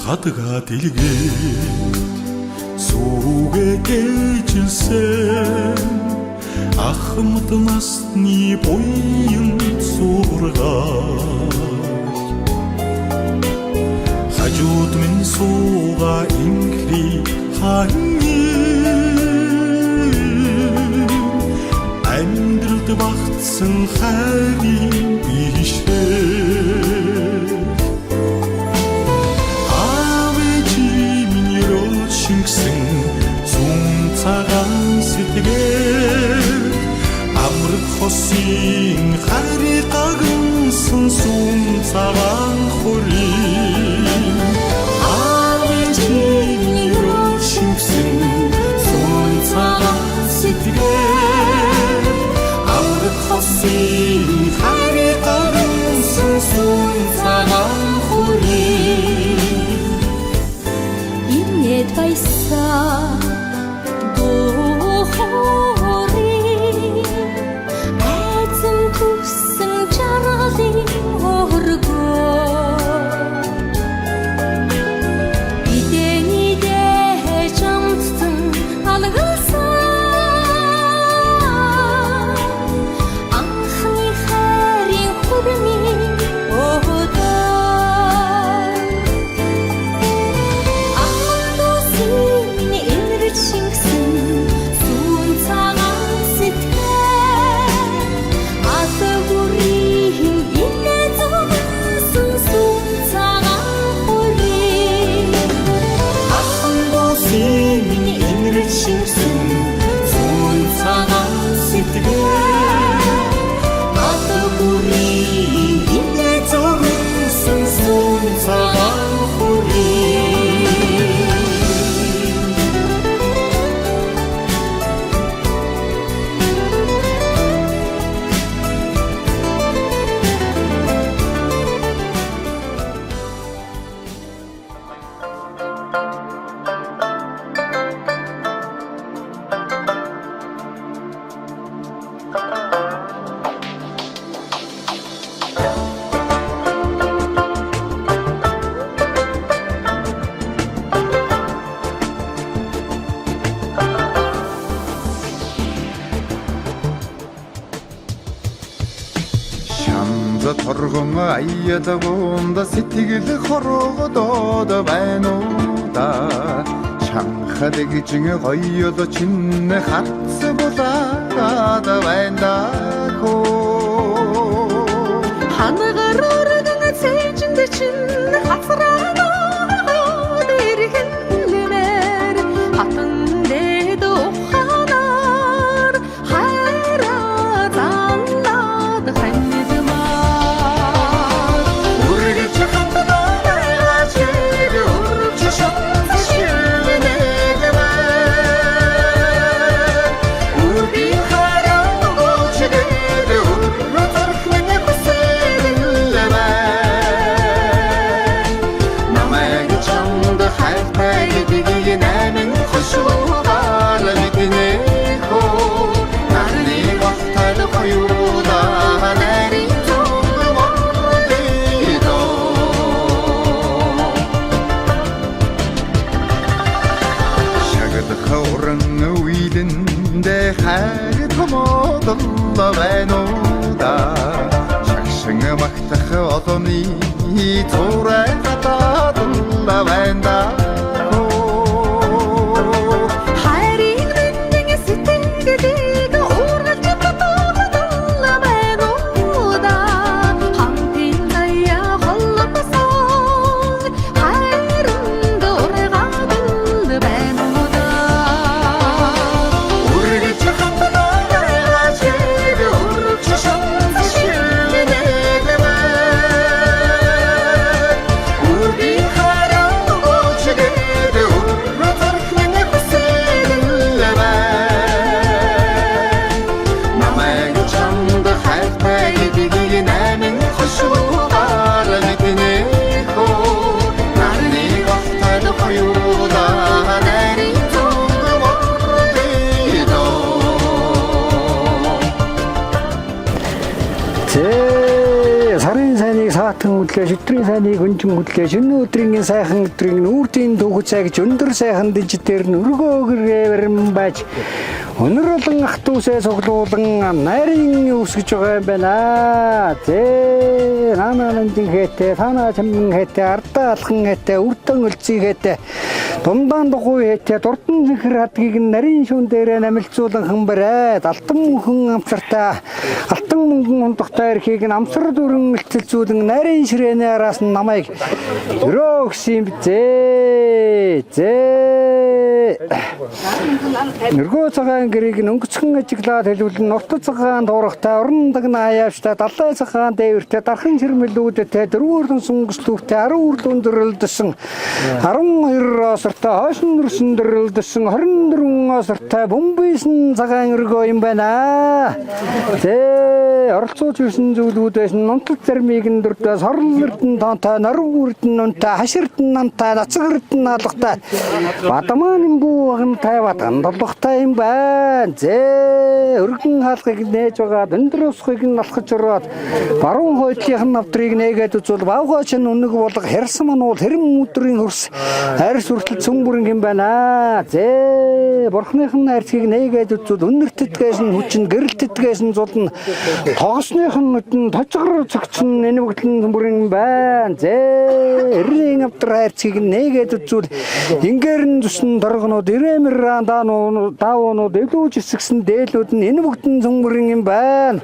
хадга дэлгээ сүүгээ гээжилсэн ахмад насны буян сургаал хажууд минь сууга ингли ханьи амьдралд багтсан хайрын бишээ шингсэн зүүн цагаан сэтгэл амрах хосын хайрыг гагнсан зүүн цагаан хөрийн авижинийроо шингсэн зүүн цагаан сэтгэл амрах хосын хайрыг гагнсан зүүн цагаан хөрийн Байса дохори айцэн түсэн чаргалын хоргоо бидэний дэ чамтсан алгасан анхны хайрын хүрмийн торгон аядаgonda сэтгэл хорогодод байна уу да чанхад гिजин гоёло чинь хатс булаад байна да хоо хангаар өргөн цэжинд чинь хацраана дэргэлмээр хатан дэд уханаар хайраа занлаад байна уу да шагшин магтах одооны зураг хатаад байна да хайрын дэндэн сэтгэлийг уургалж татуулна байна уу да хамтын заяа холбосон хайрын дургаад байна уу да үргэлж хүлээж өдрийн сайныг өнжин хүлээж өнөөдрийн сайхан өдрийн нүүртийн түүх цаг өндөр сайхан дижитээр нүргөөгөргээрэн байж өнөр болон ах дүүсээ цуглуулан нарийн үсгэж байгаа юм байна. Зэ наананжин хэтэ танаа чамн хэтэ ардаа алхан хэтэ үрдэн өлций хэтэ дундаан дугуй хэтэ дурдан зинхэр хадгийг нарийн шүүн дээрээ намилцуулан хэмбэрээд алтан мөнхөн амсартаа алтан мөнгөн ундахтай эрхийг амсар дүрэн илтэлцүүлэн нарийн ширээний араас нь намайг өрөөгсөн зэ нэргөө цагаан гэрийг өнгөцгөн ажиглаад хэлүүлэн нурт цагаан дуурахтай орон дагна хаяавчтай далай цагаан дээвэртэй дархан ширмэлүүдтэй дөрвөн сүнгслүүхтэй 10 үрлүүн дөрлөдсөн 12 осортой хойшин нэрсэн дөрлөдсөн 24 осортой бөмбөйсөн цагаан өргөө юм байна. Тэ оролцооч ирсэн зүйлүүдээс нунтал зармыг өндөрдөөс хорлолтон тоонтой нарууурдэн нүнтэй хаширдэн намтай нацгэрдэн наалгатай бадамаан бүү агнтай батан долгохтай юм байна. Зэ өргөн хаалгыг нээж байгаа өндөр усхыг нь алхаж ороод баруун хойдлын навдрыг нээгээд үзвэл бавгаач нь үнэг болго хэрсэн мануул хэрэм өдрийн хөрс арьс хүртэл цөмбөрн юм байна. Зэ бурхныхын арьсыг нээгээд үзвэл үнэртэдгээс нь хүчин гэрэлтэдгээс нь зулна тогсных нь нүдэн тожгор цогцсон энэ бүгдэн цөмбөрн юм байна. Зэ эрийн авдар арьсыг нээгээд үзвэл ингээр нь зүсэн доргонууд ирэмэр даавнууд элүүж эсгсэн дээлүүд нь энэ бүгдэн цөмбөрн юм байна.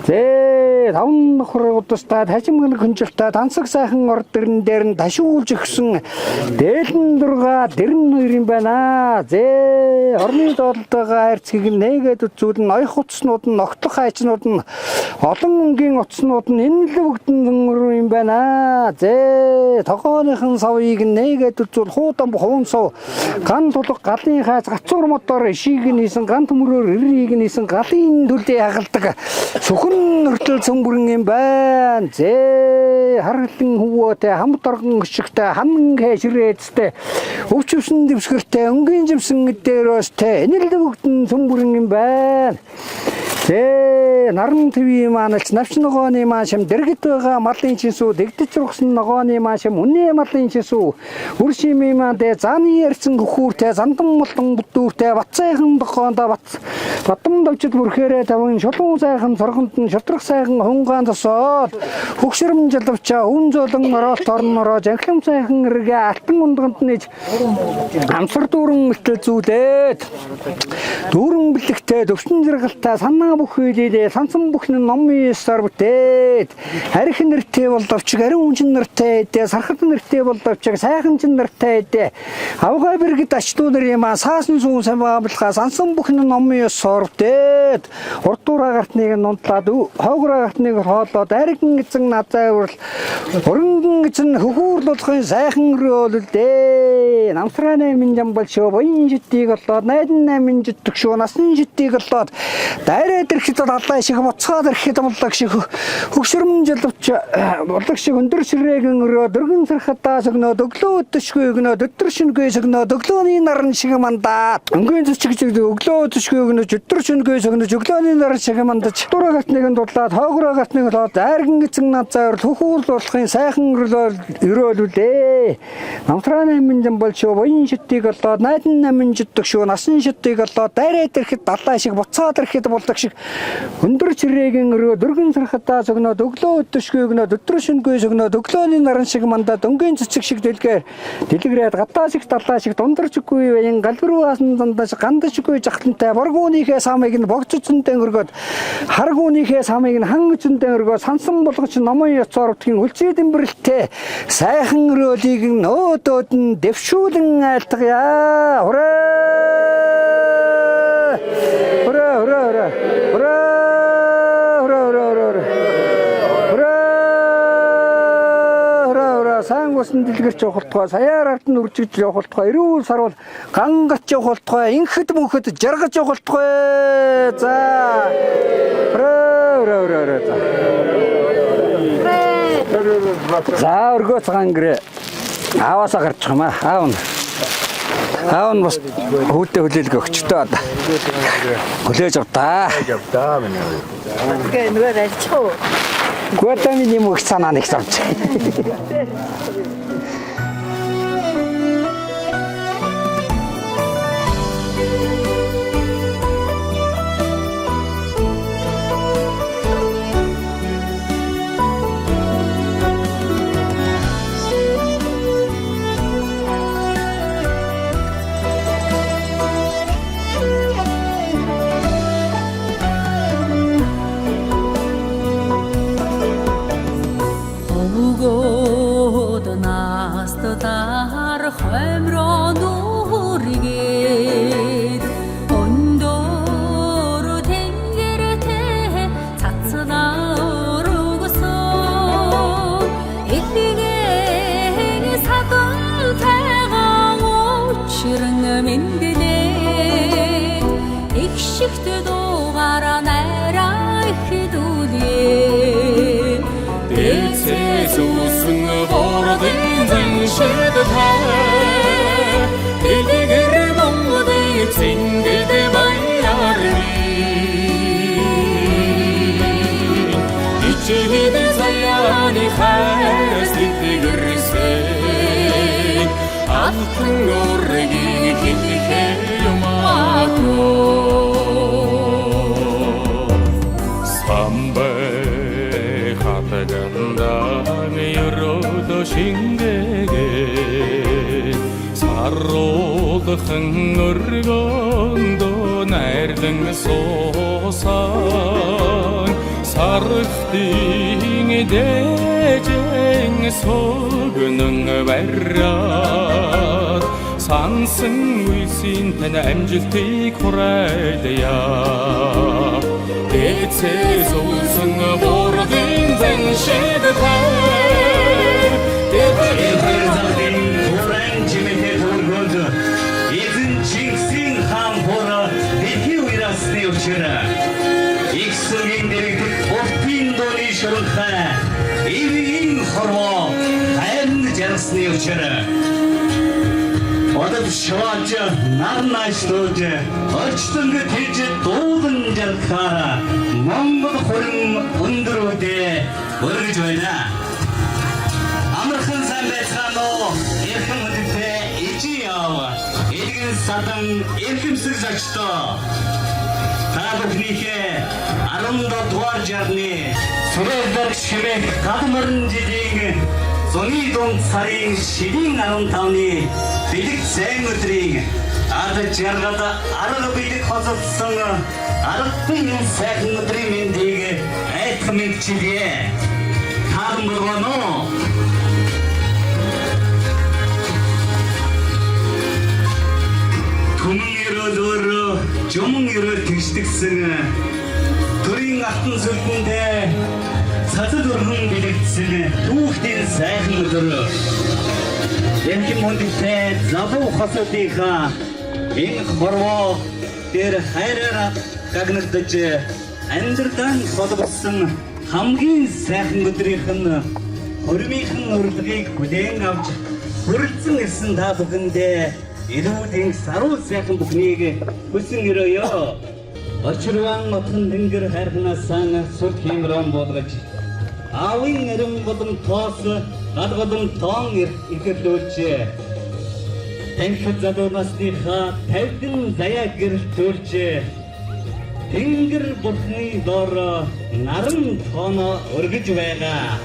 Зэ таван нохор удастаа тажимгал хөнжилтөө тансаг сайхан орд дэрэн дээр нь ташуулж өгсөн дээлэн дурга дэрэн хоёр юм байна. Зэ орны доолтойгоо хайрцгийг нээгээд үзвэл ноёх утаснууд нь ногтлох хайчнууд нь олон өнгийн утаснууд нь энэ л бүгдэн цөмбөр юм байна. Зэ тогооныхон савыг нээгээд үзвэл хуудан хуун сав ган тулг галын хаац гацуур мотор ишийг нийсэн ган төмрөөр ирийг нийсэн галын төлөө хагалдаг сүхэн нөртөл цөмбөрн юм байна. Зэ харлан хөвөөтэй хамт оргон өшигтэй хамн хэшрээцтэй өвчвсөн дэвсгэртэй өнгийн жимсэн дээрөөстэй энэ л бүгдэн цөмбөрн юм байна. Зэ наран тв маналч навч ногооны маашим дэргэт байгаа малын чинсүү дэгдэж рухсан ногооны маашим үнэ малын чинсүү үршими маадэ зааны ярьсан гөхүүртэй зандан молтон бүдүүртэй бацайхан дохоондоо батам давчил бүрхээрээ таван шулуун сайхан цоргонд нь шудрах сайхан хунгаан тосоод хөгшөрм жалвчаа үн золон ороолт орнороо жанхлам сайхан эргээ алтан ундганд нэж амсар дүүрэн мэлтэл зүүлээд дүүрэн бэлэгтэй төвшин зэрэгэлтэй санаа бүх хөлөөлөө сансан бүхний номын ёсоор бүтээд арх нэртэй боловч ариун үн нэртэй дэ сархад нэртэй боловч сайхан чин нэртэй дэ авгаа бэргэд ачлуу нар юм саасан сүүн самбаалга сансан бүхний номын ёсоор бүтээд урдуураа гартныг нунтлаад хоогроо гартныг хоолоод аригэн эзэн надаа урал өрөнгөн эзэн хөхүүрлуулахын сайхан өрөөлөлдөө намсрааны минжам болшоо боин житийг олоод найдан намын житг шүү насан житийг олоод дайраа дэрхэд аллаа шиг буцаад ирэхэд болдог шиг хөгшөрмөн жалвч болдог шиг өндөр ширээгэн өрөө дөргөн сархатаа сөгнөөд өглөө өдөшгүй өгнөөд өдөр шингүй сөгнөөд өглөөний наран шиг мандаад өнгийн зүчгж өглөө өдөшгүй өгнөж өдөр шингүй сөгнөж өглөөний наран шиг мандаж дураа гатныг дудлаад хоогроо гатныг болоод айрган эзэн над зайр хөхүүл болохын сайхан өрөөлүүлээ намтрааны минжан болшоо боин шитийг олоод найдан намын жиддэг шүү насан шитийг олоод дайраа дэрхэд аллаа шиг буцаад ирэхэд болдог шиг өндөр чирээгийн өрөө дөргөн сархатаа сөгнөөд өглөө өдөшгүй өгнөөд өдөр шингүй сөгнөөд өглөөний наран шиг мандаад өнгийн цэцэг шиг дэлгэрээд гадаа шиг талаа шиг дундарчгүй баян галбирууаас нь дандаж гандажгүй жахлантай боргуунийхээ самыг нь богццөндөө өргөөд харгуунийхээ самыг нь хангцөндөө өргөөд сансан болгоч номын ёцоор утгийн үлцээ дэмбэрэлтэй сайхан өрөөлийг нөөдөөд нь дэвшүүлэн айлтгая. Сайн госон дэлгэрч явахтугай саяар ард нь үржигж явахтугай эрүүл сарвал гангат явахтугай инхэд мөнхэд жаргаж явахтугай. За за өргөө цагаан гэрээ аваасаа гарч хамаа аав нь бас хүүдээ хүлээлг өгчтэй одоо хүлээж авдаа. Гэ нөгөө рачоо Гуатами не мог санааны гэж. Дар хоймроо нүргээд ондор тэнгэртэй цацгаар өгсөн эдгээр садан тайгаан учран мэндэлээ их шигт дугаараа найраа ихэдүүлээ дэцээс үсэн бордын Эдгээр монгодын цэнгэд баярны ичээд заяаны хайрс эдгэрсэн алтан өргийг хинхээ юмаатуу самбай хатагандан ерөөдөө шингээгээ саруудхан өргөндөө найрлан суусан сархтын дэжэн согнон барраад сансан үйсийн тань амжилтыг хүрээлье дэцээс улсан бордын заншид Иксүгийн дэрэгдэх бортын дууны шурхай ивийн хорвоо хайрн жаргасны учир одод шаваач нарнаш дууж очтонг тэгж дуулан жаргахаараа Монгол хурим өндрүүдээ өргөж байна. Амархан сайн байцгаана уу? Эрхэм өдөртэй ижи яав. Эдгэн садан эрхэмсэг зочдоо. Та бүхнийхээ 17 дугаар жарны Сүрэлдэр шимэх гадмарн жилийн зуны дунд сарын шидийн 15-ны бэлэг зайн өдрийн ад жаргад арга бэлэг хоцолсон аргын сайхан өдрийн мэндийг айдах мэдчилээ. Таан мөргөнө Түмэн өрөөр жумэн өрөөр тэгшдэгсэн төрийн алтан сүлгэндээ цацад өргөн бэлэгдсэн түүхтийн сайхан өдөр Эрхэм хүндэтэй залуу хосуудынхаа энэ хорвоо дээр хайраараа гагнагдаж амьдралаа холбосон хамгийн сайхан өдрийнх нь хөрмийнхэн урилгыг хүлээн авч хүрэлцэн ирсэн та бүхэндээ Ирүүдийн саруу сайхан бүхнийг хүсэн өрөөё. Очирван нутган тэнгэр хайрханасаа сүр хэмрэн болгож аавын эрэм болон тоос гадгадам тоон ихэрлүүлж танхи залуу насныхаа тавьдан заяа гэрэлтүүлж тэнгэр бурхны доор наран тооно өргөж байгаа.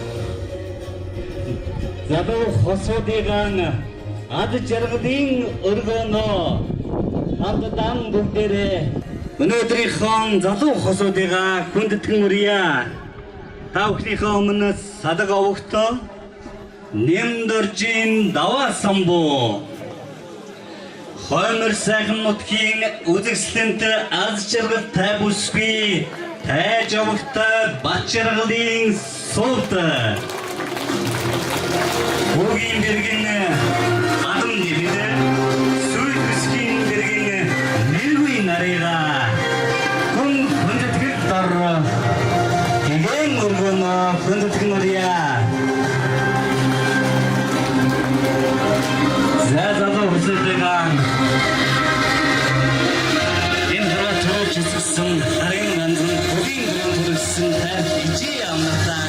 Залуу хосуудыгаан ад жаргалын өргөнөө хамтдан бүгдээрээ өнөөдрийнхөө залуу хосуудыгаа хүндэтгэн үрье. Та бүхнийхээ өмнө садаг овогтой нэмдөржин даваа самбуу хоймор сайхан нутгийн үзэгсэлэнт аз жаргалтай бүсгүй тайж овогтой бат жаргалын суулт Хүүгийн бэргэн адам нэмдэ сүйт бисгийн бэргэн нэргүй нарыга хүн хүндэтгэл дор тэгэн өргөнө хүндэтгэн үрье. Залуу хүсэлтэйгэн энэ хөрөөр чөсгсөн харин ганцхан хөгийн хүрсэн тань ижи амнатаа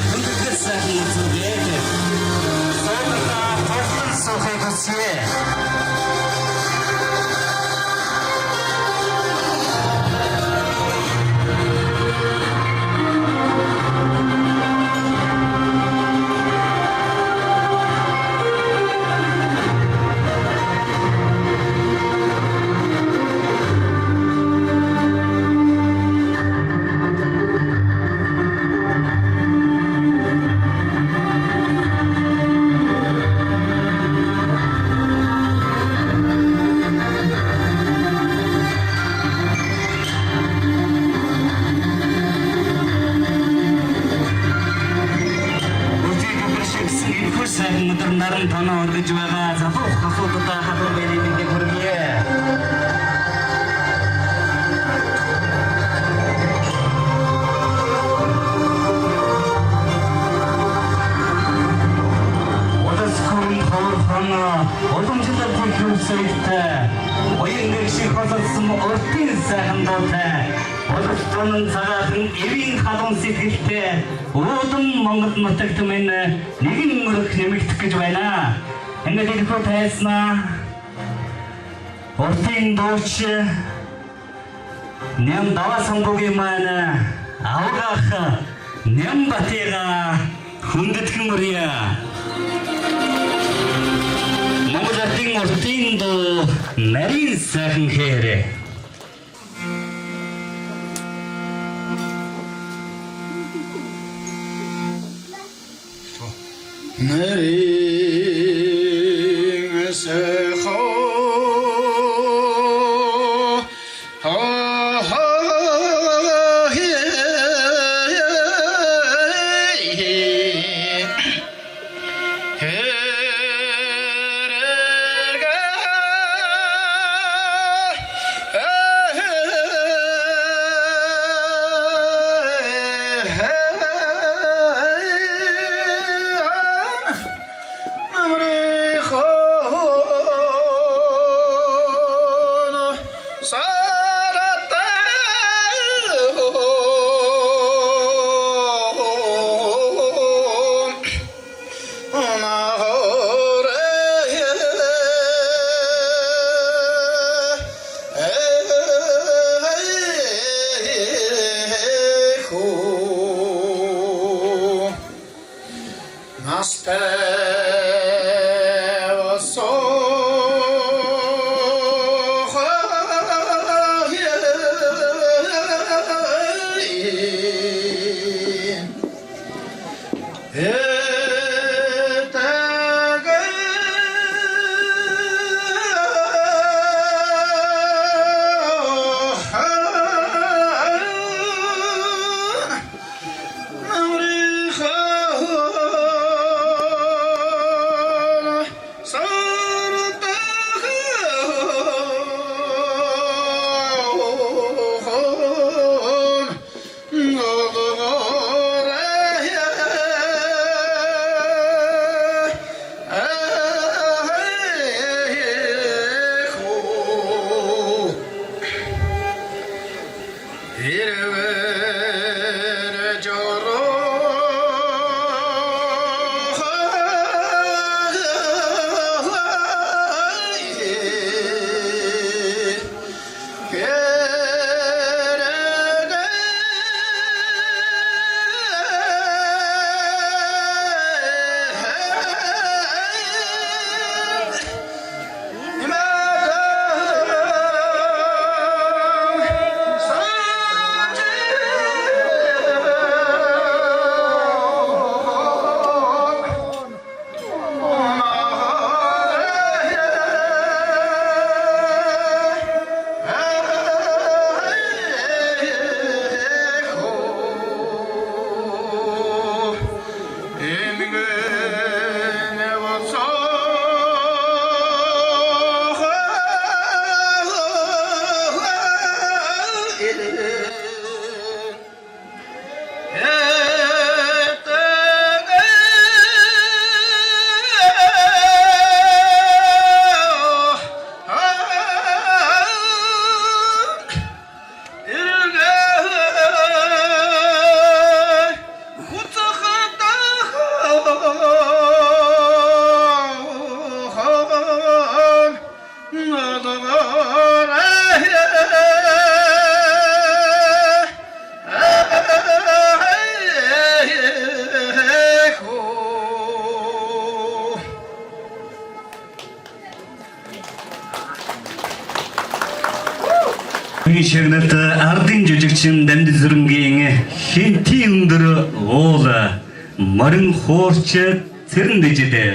хүсье. Сайн өдөр наран тоноо өргөж байгаа залуу хасуудаа хадуу бэрийн нэг хүргье. Одоскон хаврхана одомжлол хийхүйсэйтэй оюун нэрших болсон өртийн сайхан дуутай Одосконын цагаатын эвийн халуун сэтгэлтэй өөдөн Монгол нутагт минь нэгэн өрх нэмэгдэх гэж байна. Ингээд хэлбэр тайснаа Ортын дууч Нэм даваа сонгогийн маань авгах Нэм батыга хүндэтгэн мөрья. Монгол Ортын дуу нарийн сайхан хэрэг. Нарийн сайхан Хамгийн шагналт ардын жүжигчин Дамжин Сүрэнгийн хинти өндөр уул морин хуурч цэрэн дэжидэ.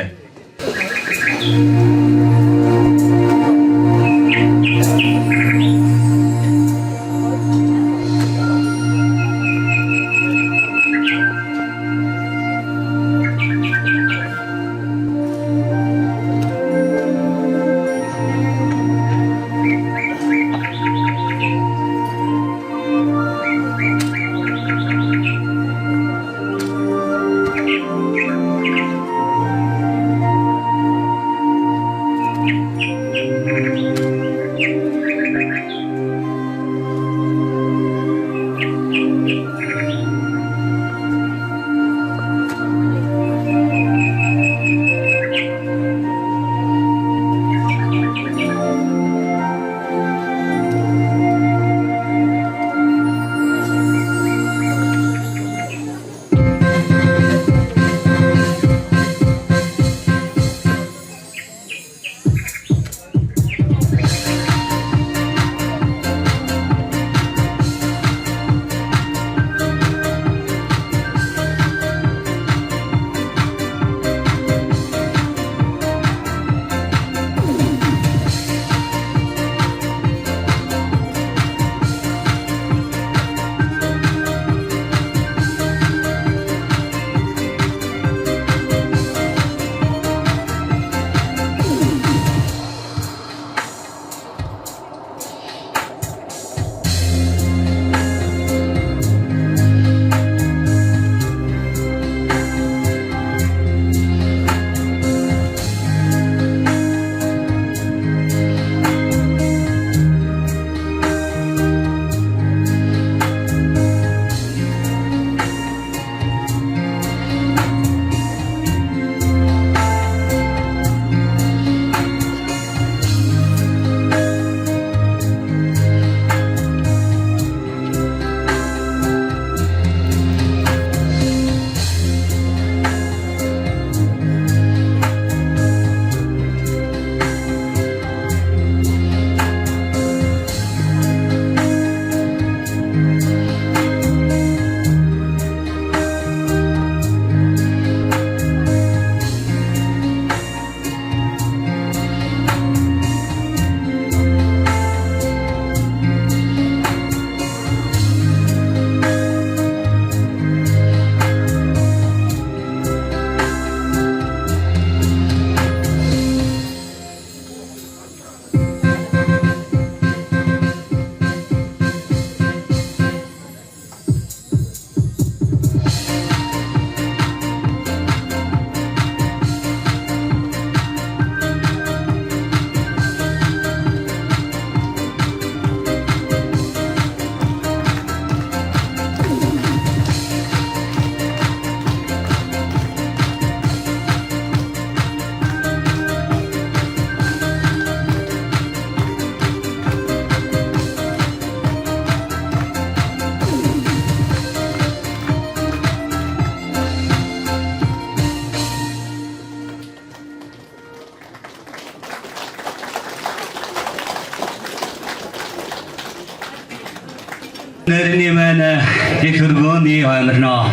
Нэрний маань их хөргөөний амарно.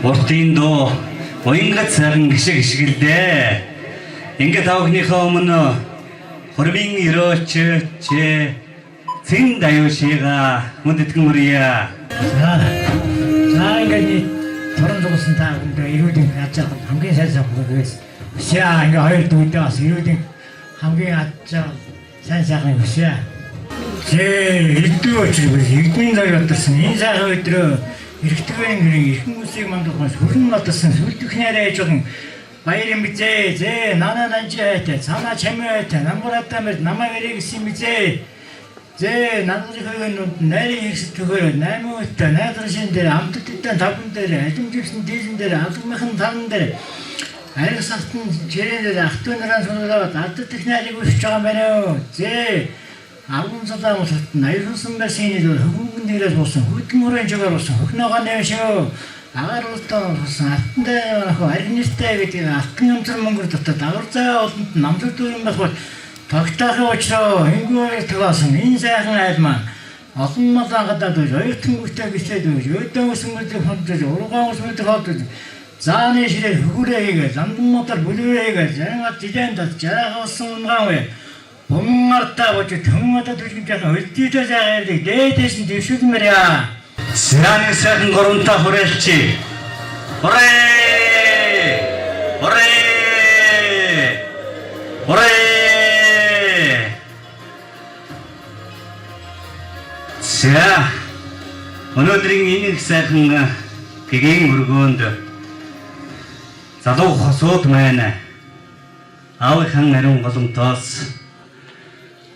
Уртын дуу уянгат цагаан гიშг гიშгэлдээ. Ингээд тавхныхаа өмнө хормын өрөөч чи цэн даюушига мөндөдгөн мөрья. За ингээд торон зогсон та бүхэнд ирүүдийн яаж хамгийн сайн хүлээж. Шаа ингээд хоёр дүүтэй бас ирүүдийн хамгийн сайн сайхан хүсье. Ирдүү ирдний цаг ятсан энэ сайхан өдрөө эрэгтгэн гэрийн эрхэн үсийг мандахаас хөрөн надсан сүлдөхний арайж байгаа баярын бизээ нана нанжаатай цаана чамаатай намбаратаа мэд намаа өрийг гэсэн бизээ надрихыг нарийн ихс төгөөр 8 өтө найдршин дээр амтттай тавхан дээр алимжсэн дээсэн дээр алгамхан тан дээр арилсалтын жирээр ахтунараа сонироод алд техникийг өсөж байгаа юм байна. Агун задаа мосот найрсан байсан хөнгөн дээрээс болсон хөдөлмөрийн жагаар болсон хөхнөөгөө нэвшөө агаар ултаа болсон алтандаа аргинистай гэдэг алтан юмцар мөнгөөр дотоод агар заа олонд намлууд юм байх бол тогтоохын учраа хингүүрээр төгөөсөн энэ сайхан айл маань олон малаа гадаад байж оюутан бүтээг бичээд өгч өдөө өсмөдөө хамтаж ургаан өсмөдөө хамтаж зааны ширээ хөгөрөө хийгээл ландын мотор бүлвээ хийгээл занга дилэн дат жарахсан унгаан вэ буммартаа бож төмөдө түлгэж байгаа өлтийтэй заагаад дээдэс нь дэвшүүлмээрээ Сираны сайхан горонтой хүрээлчи. Орэ! За өнөөдрийн энэ сайхан гэгийн өргөөнд залуу хосууд маань аавынхан нарийн голомтоос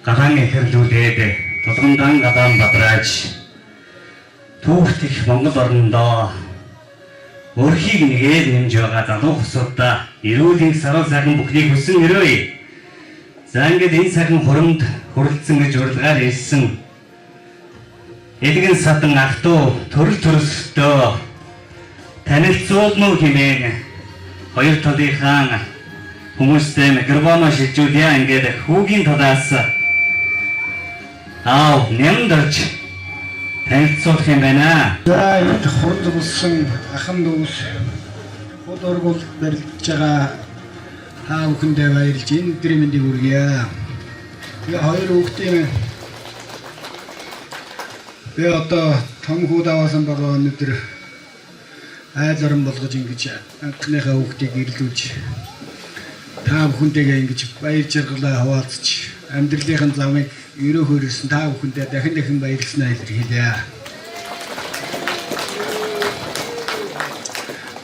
гараан эхэрлүүлээд тулгамдан гадаан бадрааж түүхтэх Монгол орнодоо өрхийг нэгээд нэмж байгаа залуу хосуудаа эрүүлийн сарал сайхан бүхнийг хүсэн өрөөе. За ингээд энэ сайхан хурамд хүрэлцэн гэж урилгаар ирсэн эдгэн садан ахтуу төрөл төрөстөө танилцуулмуу хэмээн хоёр талынхаа хүмүүстэй микрофоно шилжүүлье. Ингээд хүүгийн талаас нэмдэрч танилцуулах юм байна. За энэ хурд болсон ахын дүүс хол оргол барилж байгаа хаа бүхэндээ баярлж энэ өдрийн мэндийг хүргье. Тэгээ хоёр хүүхдийн би одоо том хүүд аваасан байгаа өнөдөр айл орон болгож ингэж анхныхаа хүүхдийг ирлүүлж та бүхэнтэйгээ ингэж баяр жаргалаа хуваалцж амьдралын замыг өрөөхөр ирсэн та бүхэндээ дахин баярлалаа илэрхийлье.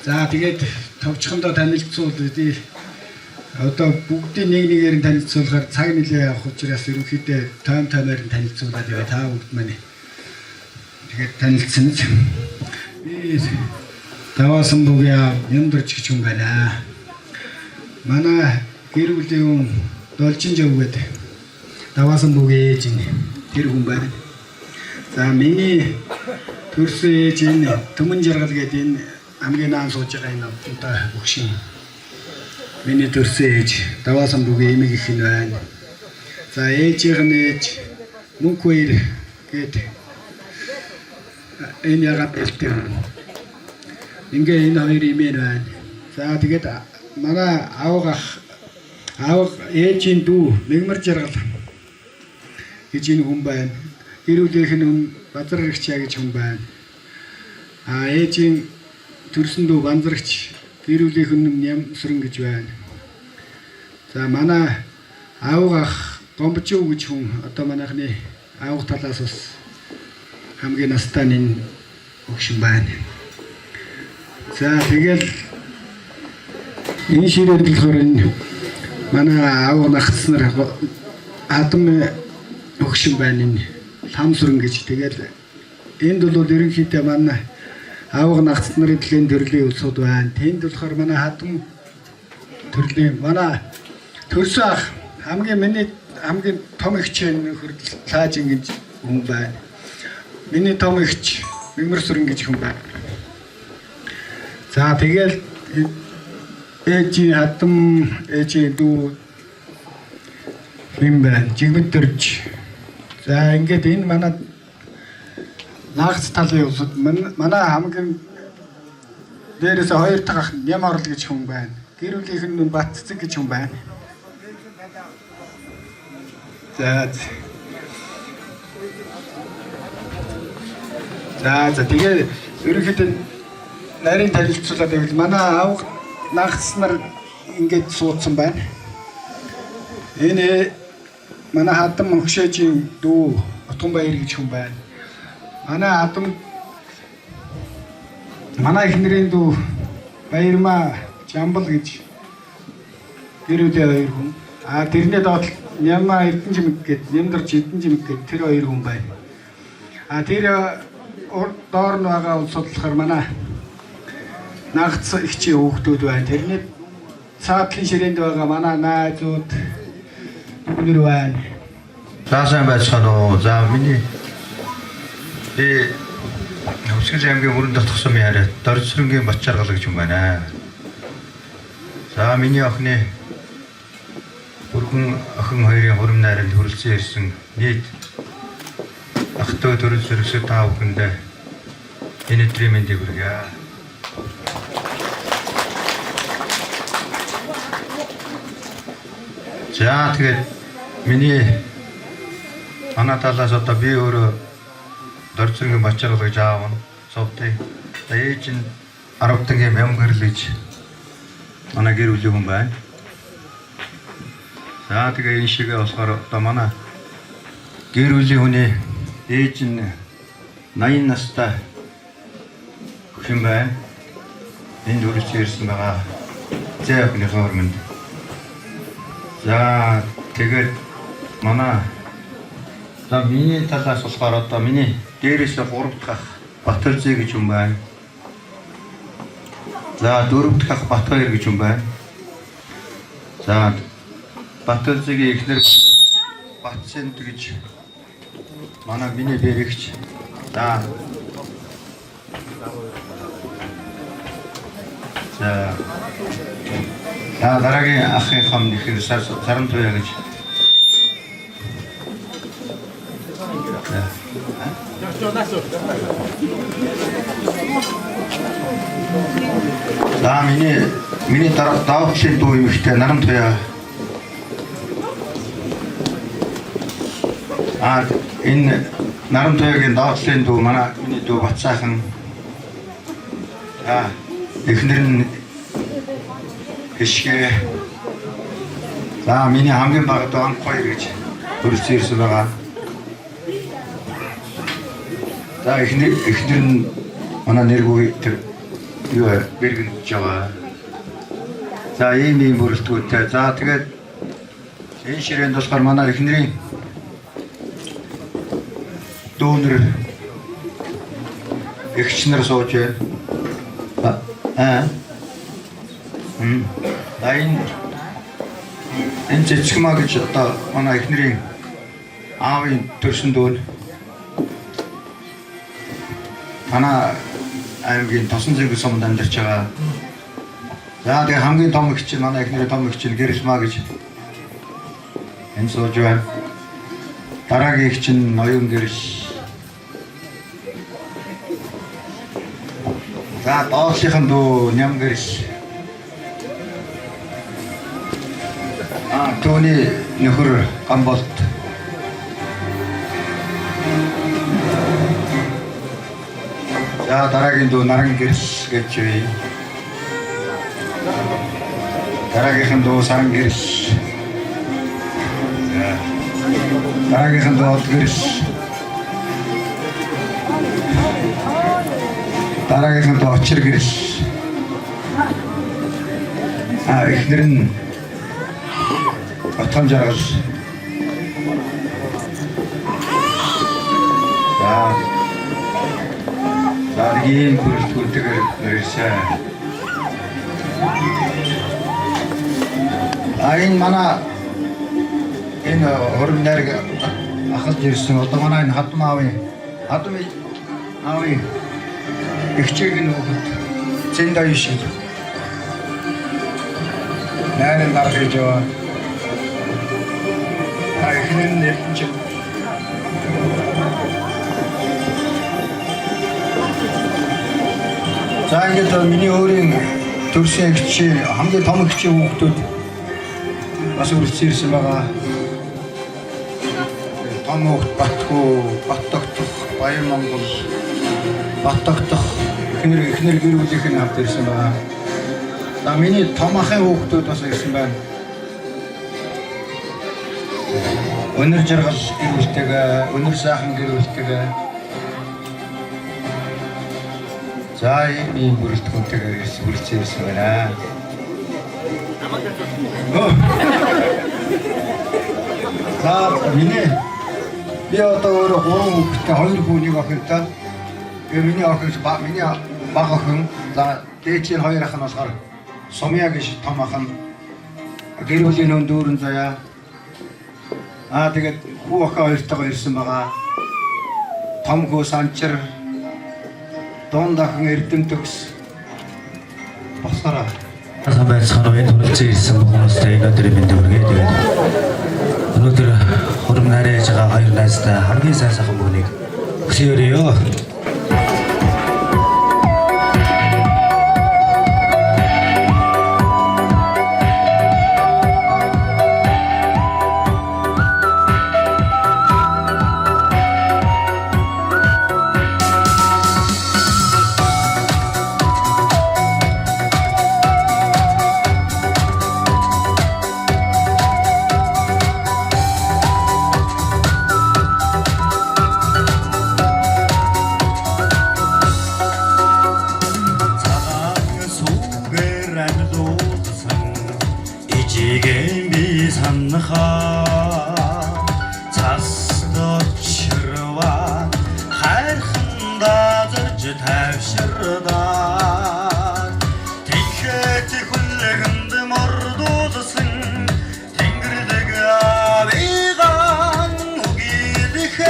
За тэгээд товчхондоо танилцуулъя. Одоо бүгдийн нэг нэгээр нь танилцуулахаар цаг нэлээ явах учраас ерөнхийдөө тоймоор нь танилцуулаад яваа та бүгд маань. Тэгээд танилцсан. Би Даваасан бүгийн Нямдэрч гэж хүн байна. Манай гэр бүлийн Должин Жав гэдэг Даваасан бүгийн ээж тэр хүн байна. За миний төрсөн ээж энэ Төмөн Жаргал гэдэг энэ хамгийн наан сууж байгаа энэ одоо бүгшин. Миний төрсөн ээж Даваасан бүгийн эмэг их нь байна. За ээжийнх нь ээж Мөнх хоёр гэдэг энэ ягаад бэлтээ. Ингээ энэ хоёр имээр байна. За тэгээд манай аав ээжийн дүү Мэгмар Жаргал гэж энэ хүн байна. Гэр бүлийнх нь Базар Рэгчаа гэж хүн байна. Ээжийн төрсөн дүү Банзарагч гэр бүлийнх нь Нямсран гэж байна. За манай аав Гомбочов гэж хүн одоо манайхны аав талаас бас хамгийн настай энэ өгшин байна. За тэгэл энэ ширээд болохоор энэ манай аав нагцснаар хатам өгшин байна энэ Ламсран гэж. Тэгэл энд бол ерөнхийдөө манай аав нагцснарын төлөв төрлийн улсууд байна. Тэнд болохоор манай хатам төрлийн манай төрсөн ах хамгийн том ихчийн хөрдөл тааж ингэж хүн байна. Миний том ихч Мэгмар Сүрэн гэж хүн байна. За тэгэл ээжийн хатам ээжийн дүү юм байна. Жигмэд төрж. За ингээд энэ манай наагц талын улсууд манай хамгийн дээрээс хоёр дахь ах Ням Орл гэж хүн байна. Гэр бүлийнх нь Батцэг гэж хүн байна. За тэгээ ерөнхийдөө нарийн танилцуулаад байвал манай аав наагцснаар ингээд суудсан байна. Энэ манай хатам өгшөөжийн дүү Утганбаяр гэж хүн байна. Манай эхнэрийн дүү Баярмаа Жамбал гэж гэр бүлийн хоёр хүн. Тэрний доод Нямаа Эрдэнэжимэг гэдэг Нямдэрч Эрдэнэжимэг гэдэг тэр хоёр хүн байна. Тэр доор нь байгаа улсууд болохоор манай нагц ихчийн хүүхдүүд байна. Тэрний цаатлын ширээнд байгаа манай найзууд бүгд байна. За сайн байцгаана уу. За миний Хөвсгөл аймгийн Мөрөн дахь тусам яриа Доржсрынгийн Батчаргал гэж юм байна. За миний охины өргөн охин хоёрын хурим найранд хүрэлцэн ирсэн нийт ах トゥ төрөл зэрэгсээ та бүхэндээ энэ өдрийн мэндийг хүргье. За тэгээд миний манай талаас одоо би өөрөө дөрцөнгийн бачаар болгож аав нь цовтэй. Ээж нь 10 тонгийн мям гэрлэж манай гэр бүлийн хүн байна. За тэгээ энэ шигээ болохоор одоо манай гэр бүлийн хүний ээж нь 80 настай хүн байна. Энд үргэлж ирсэн байгаа. За бүхний хормонд. За тэгээд манай за миний талаас болохоор одоо миний дээрээсээ 3 дахь Батөрзэй гэж хүн байна. За 4 дахь Батбаяр гэж хүн байна. За Батөрзэгийн эхнэр Батсэнд гэж манай миний бэрэгч. За дараагийн ахын хам ихэр саран туяа гэж. За миний давхлын дүү юмхтэй наран туяа. Энэ наран туяагийн давхлын дүү манай миний дүү Батсайхан. Эхнэр нь Хишгэ. За миний хамгийн бага дүү Анх хоёр гэж хөрөлж ирсэн байгаа. За эхнэр нь манай нэргүй тэр юу бэргэн жаа. За ийм бүрэлдэхүүнтэй. За тэгээд энэ ширээнд болохоор манай эхнэрийн дүүнэр эгч нар сууж байна. Энэ цэцгмаа гэж одоо манай эхнэрийн аавын төрсөн дүүн. Манай аймгийн Тосон зэрэг суманд амьдарч байгаа. За тэгээ хамгийн том эгч чинь манай эхнэрийн том эгч чинь Гэрэлмаа гэж энэ сууж байна. Дараагийн эгч чинь Ноён Гэрэл. За доотлынхан дүү Ням Гэрэл. Төвний нөхөр Гамболт. За дараагийн дүү Наран Гэрэл гэж бай. Дараагийнхан дүү Саран Гэрэл. Дараагийнхан дүү Од Гэрэл. Дараагийнхан дүү Очир Гэрэл. Эхнэр нь Батхан Жаргал. Дараагийн бүрэлдэхүүнтэйгээр ирсэн. Энэ манай энэ хөрөм найраг ахалж ирсэн. Одоо манай энэ хадам аавын ихчиг нөхөд зэндаа ишил. Найрын дарах гэж яваа. Эхнэр нь нэрч. За ингээд миний өөрийн төрсөн эгч хамгийн том эгчийн хүүхдүүд бас үргэлж ирсэн байгаа. Том хүүхд Баттогдох, Баян Монгол, Баттогдох эхнэр гэр бүлийнхэн хамт ирсэн байгаа. За миний том ахын хүүхдүүд бас ирсэн байна. Өнөр жаргал гэр бүлтэйгээ, өнөр сайхан гэр бүлтэйгээ. За ийм бүрэлдэхүүнтэйгээр үргэлж ирсэн байна. За би одоо өөрөө 3 хүүхэдтэй 2 хүүнийг охинтой. Миний бага охин. За дээчийн 2 ах нь болохоор Сумья гэж том ах нь. Гэр бүлийн өндөрөн заяа. Тэгээд хүү охин 2-тойгоо ирсэн байгаа. Том хүү Санчир, Дунд охин Эрдэм төгс. Босороо. Сайн байцгаана уу? Хүрэлцэн ирсэн хүмүүстээ энэ өдрийн мэндийг хүргэе. Тэгээд өнөөдөр хурам нарийнж байгаа 2 найзтай хамгийн сайн сайхан бүхнийг өгсөөрөө. Ижиген би санахаа цастад ширваа хайрханда зорж тавширдаа Тэхэд хүлэгэнд мордуулсан тэнгэрдэг авигаан үгидэхэд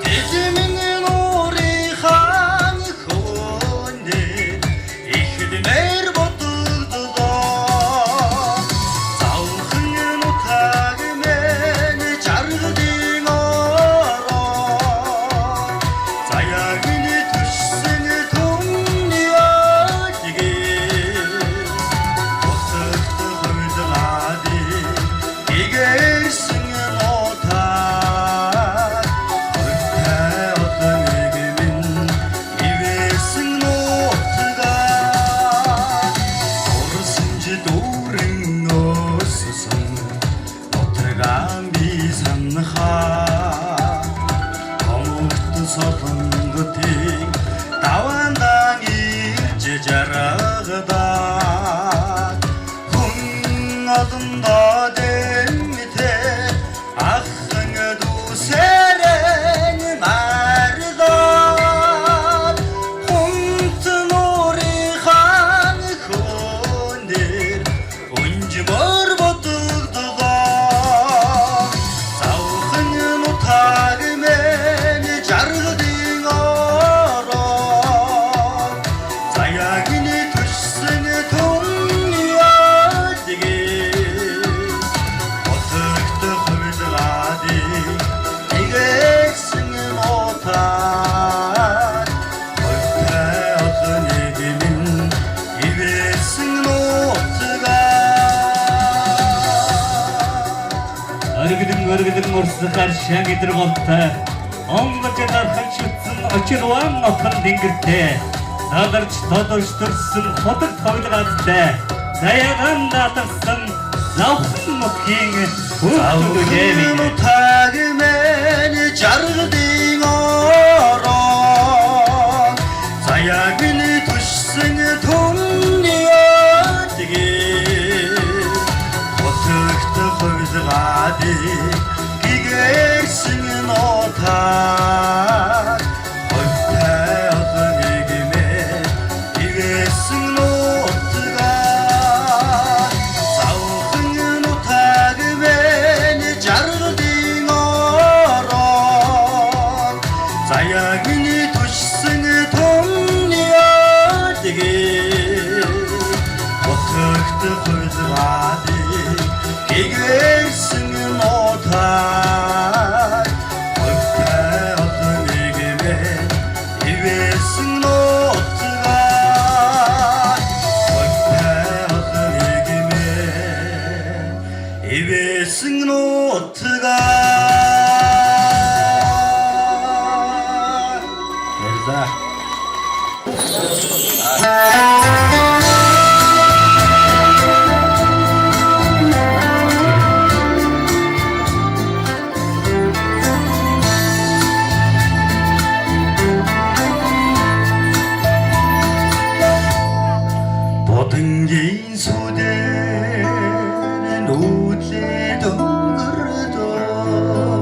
тэжмэн нуурихаан хөнде ихдмэр давандан ирж жаргадаа хүн одондоо дэмтэ ахын дүүсэрэн мардаа хүнт нуурихаан хүндэр унжмөр ботогдоо завхан нутаг мэн жаргадаа Өргөдөн мөрсөхөр шангидрэг болтой онгоцоор хачигдсан очирван нотон дингэртэй надарч тодорч төрсөн хотод тоглогаадтай заяаган даатсан лавхан нутгийн Завхан нутаг мэн жаргадын ороо заяагын төшсөн түмний өдгий хотогт хөвлгадыг гэгэрсэн нотаг хойтой одныг мэн ивэсэн нотаг завхан нутаг мэн жаргадын ороо заяагын төшсөн түмний өдгий хотогт хөвлгадыг гэгэрсэн нотаг хойтой одныг мэн ивэсэн нотаг хойтой одныг мэн ивэсэн нотаг Эрза Бодонгийн сүдэн үүдлээд өнгөрдөө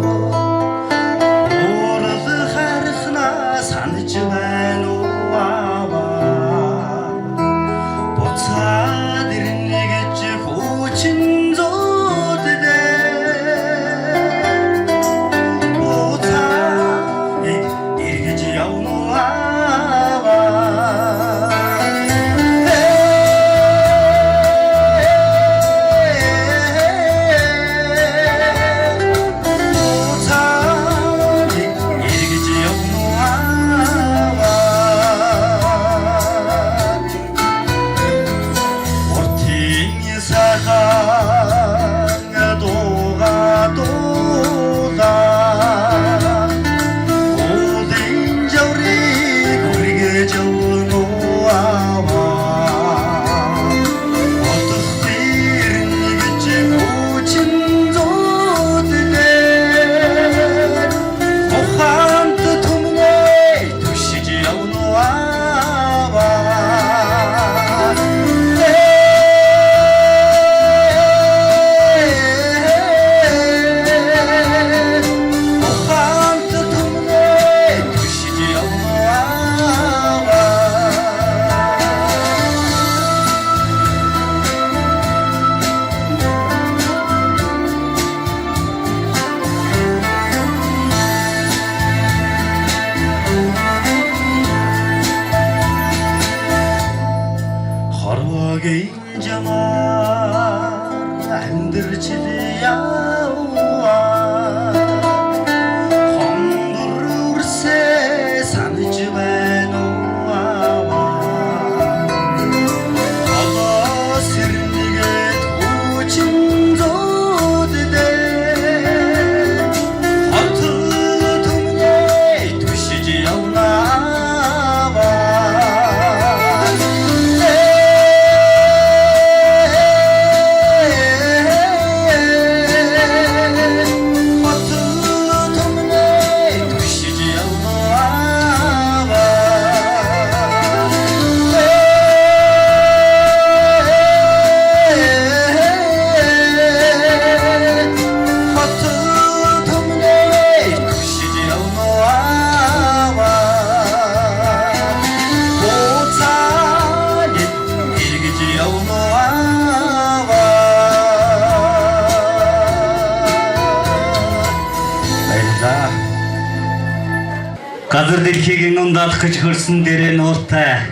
Газар дэлхийг ундаалах гэж хөрсөн дээрээ нууртай.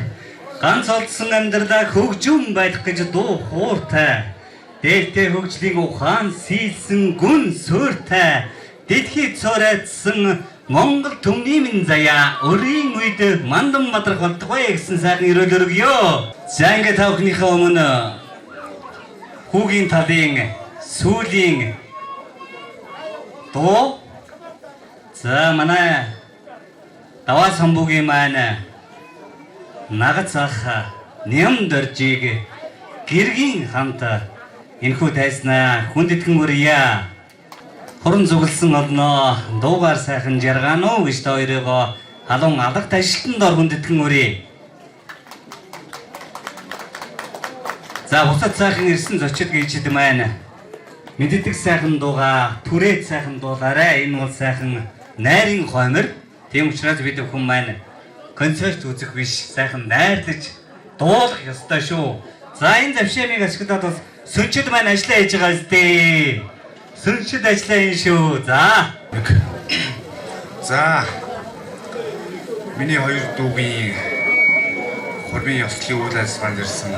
Ганц олдсон амьдралаа хөгжим байх гэж дуу хууртай. Дээлтэй хөгжлийн ухаан сийсэн гүн сууртай. Дэлхийд цорайтсан Монгол төмний минь заяа өрийн үед мандан мадрах болдгоо гэсэн сайхан өрөөл өргөё. За ингээд тавхныхаа өмнө хүүгийн талын сүүлийн дуу. За манай Даваа самбуугийн маань нагацах нэм дөржиг гэргийн хамт энэхүү тайснаа хүндэтгэн өрье. Хорон зүгэлсэн олноо дуугаар сайхан жаргаано гэж та хоёроо халуун алга ташлтанд ор хүндэтгэн өрье. За бусад сайхан ирсэн зочид гүйчид маань мэддэг сайхан дуугаа түрээд сайхан дуулаарай. Энэ бол сайхан найрын хоймор. Тийм учраас бид бүхэн маань концерт үзэх биш сайхан найрлаж дуулах ёстой шүү. За энэ завшаамыг ашиглаад бас сүнчид маань ажиллаа хийж байгаа зү. Сүнчид ажиллаа хийн шүү. За миний хоёр дүүгийн хормын ёслолын үйл ажиллагаанд ирсэн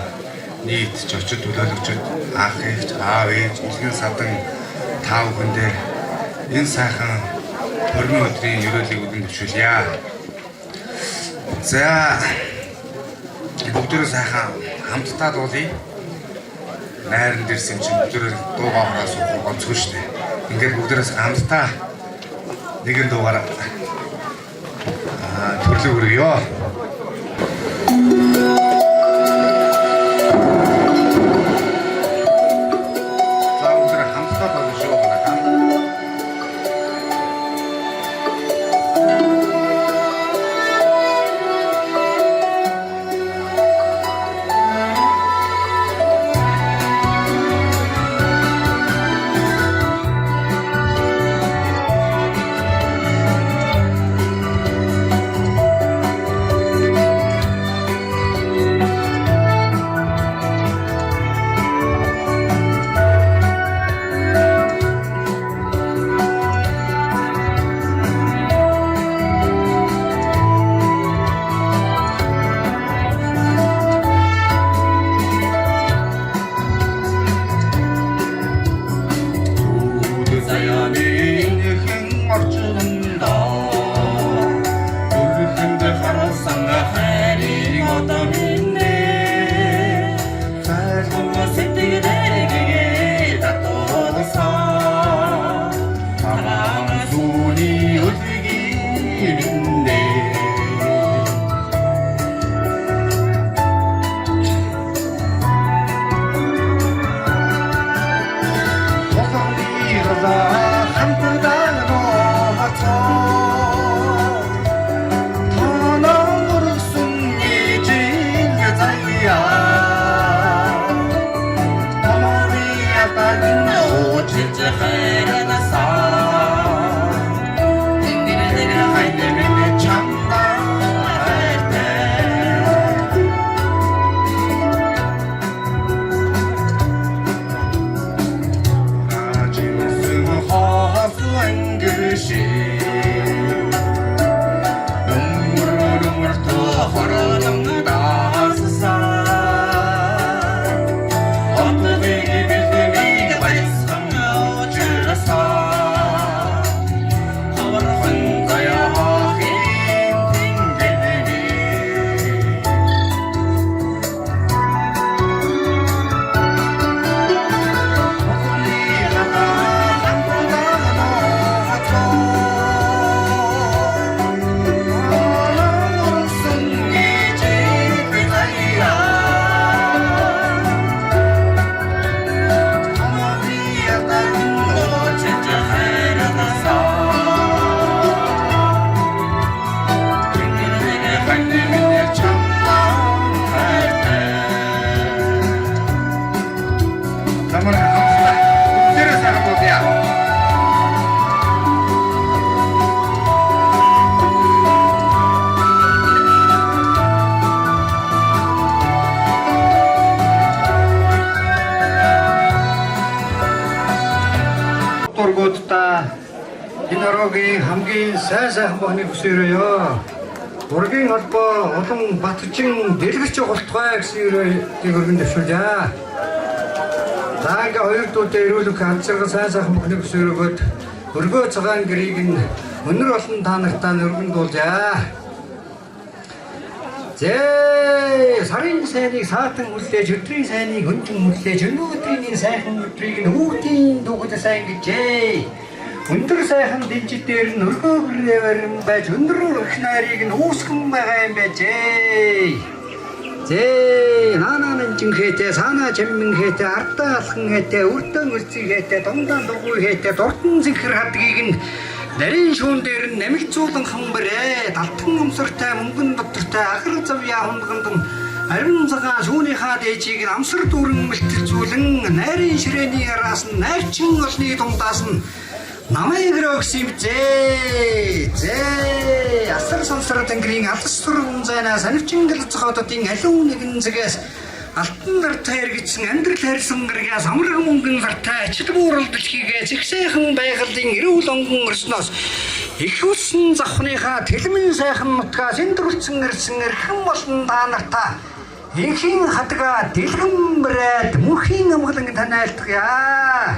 нийт зочид төлөөлөгчид аах ээж, аав ээж, илгэн садан та бүхэндээ энэ сайхан хормын өдрийн ерөөлийг үлэн төвшүүлье. За бүгдөө сайхан хамтдаа дуулъя. Найранд ирсэн чинь бүгдөө дуугаараа суух гонцгүй шүү дээ. Ингээд бүгдээс хамтдаа нэгэн дуугаараа төрлөө өргөё. дургуудаа энэ ороогийн хамгийн сайхан бохныг хүсээрээ. Ургийн холбоо улам батчин дэлгэрч болтугай гэсэн өрөөгийг өргөн дэвшүүлье. За ингээ хоёр дуудаа ирүүлэх хамцарга сайхан бохныг хүсээрөөд өргөө цагаан гэрийг нь өнөр олон та нартаа өргөн дуулъя. Зээ сарын сайныг саатан хүлээж өдрийн сайныг өндөр хүлээж өнөөдрийн сайхан өдрийг нь хүүхдийн дуугад сайн гэжээ. Өндөр сайхан дэнжид дээр нь өргөөгрээр байж өндөр их нарыг нь үүсгэн байгаа юм байжээ. Зээ наанан жинхэтэ санаа чиммэн хэтэ ардаа алхан хэтэ өртөн өрцөг хэтэ дундаа дугуй хэтэ дуртан зинхэр хадгийг нь нарийн шуун дээр нь намигцуулан хамбарэ далтан өмсөртэй мөнгөн доттортой ахар завья хундганд ариун цагаан шүүнийхаа дээжийг нь амсар дүүрэн мэлтэлцүүлэн найрын ширээний араас нь найрчин олны дундаас нь намайг рогсим зээ асар сансар тэнгэрийн алс сурган зайнаа санивчин гэлцохотын алуу нэгэн зэгээс алтан нартай эргэжсэн амьдрал хайрсан гэргээс амраг мөнгөн нартай ачид буурал дэлхийгээ зэгсээхэн байгалийн эрүүл онгон өрснөөс их үсэн завхныхаа тэлмэн сайхан нутгаас эндүрэлцэн ирсэн эрхэм болон та нартаа инхийн хадгаа дэлгэн брэд мөнхийн амгалан танайлтгая.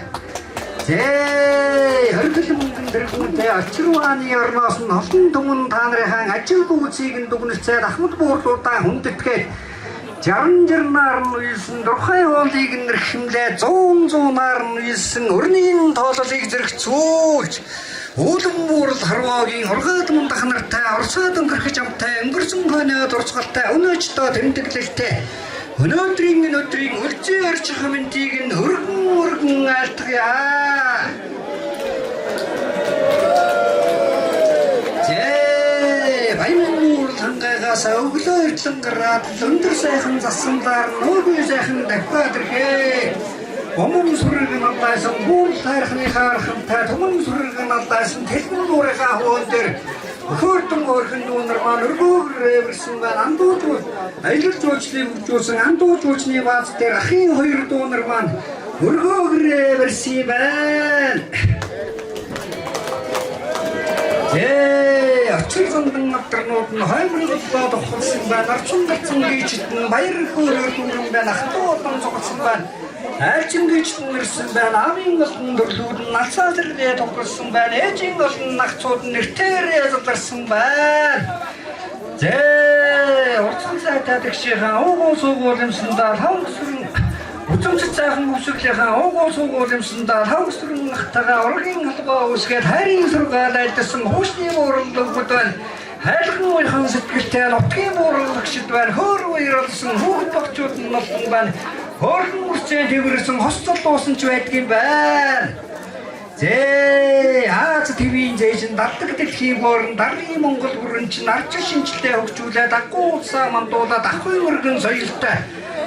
Зээ хөргөл мөнгөн дэргүүнтэй ачирвааны орноос нь олон түмэн та нарын ажил бүгцийг нь дүгнэлцээд ахмад буурлуудаа хүндэтгээд 60 жарнаар нь үйлсэн дурхай хоолыг нэрхэмлээ 100 нар нь үйлсэн өрнийн тооллыг зэрэгцүүлж үүлэн буурал харваагийн ургаад мундах нартай орсоод өнгөрөх амтай өнгөрсөн хойноо дурцгалтай өнөөчдөө тэмдэглэлтэй өнөөдрийн өдрийг үлзий орчих ментийг нь өргөн айлтгая. Зээ баян хангайгаас өглөө ирсэн гараад өндөр сайхан засамдаар нөөгүй сайхан давхад ирэхээ. Өмнө сүргэн алдаасан бүр таархны харахтай түмэн сүргэн алдаасан техник уурынхаа хоон дээр хөөртөн өөрхөн дүүнэр маань өргөөгрээ бэрсэн байна. Андуужуул аялал жуулчлалыг хөгжүүлсэн андууж жуулчны бааз дээр ахын хоёр дүүнэр маань өргөөгрээ бэрсэн байна. Зээ очир зондан авторнууд нь хаймраллаад ухсан байна. Арчин гацсан гүйчт нь баяр хөөрөөр дүнрэн байна. Ахтуу олон цогцсон байна. Айлчин гүйчт нь ирсэн байна. Авийн олон дөрлүүд нь алсаалрээ тоглосон байна. Ээжийн олон нагцууд нь нэртээрээ заларсан байна. Зээ урцхан сайтаа тэгшийнхаа уугуул суугуулымсандаа хавгсрын үзэмжит сайхан хөвсөглийнхаа уугуул суугуулымсандаа хавгсрын ахтагаа ургийн холбоо үсгээд хайрын сургаал айлдсан хуушны бууралдагуд байна. Хайлхан уйхан сэтгэлтэй нутгийн бууралгчд байна. Хөөр уйралсан хүүхэд багчууд нь олон байна. Хөөрхөн үрцэн тэрсэн хосцол дуусан ч байдгийн байна. Зээ Аз ТV-ийн зээжин даддаг дэлхийн боорн даргын Монгол бүрэн чинь арчил шинжилтэй хөгжүүлээд агуу усаа мандуулаад ахын өргөн соёлтой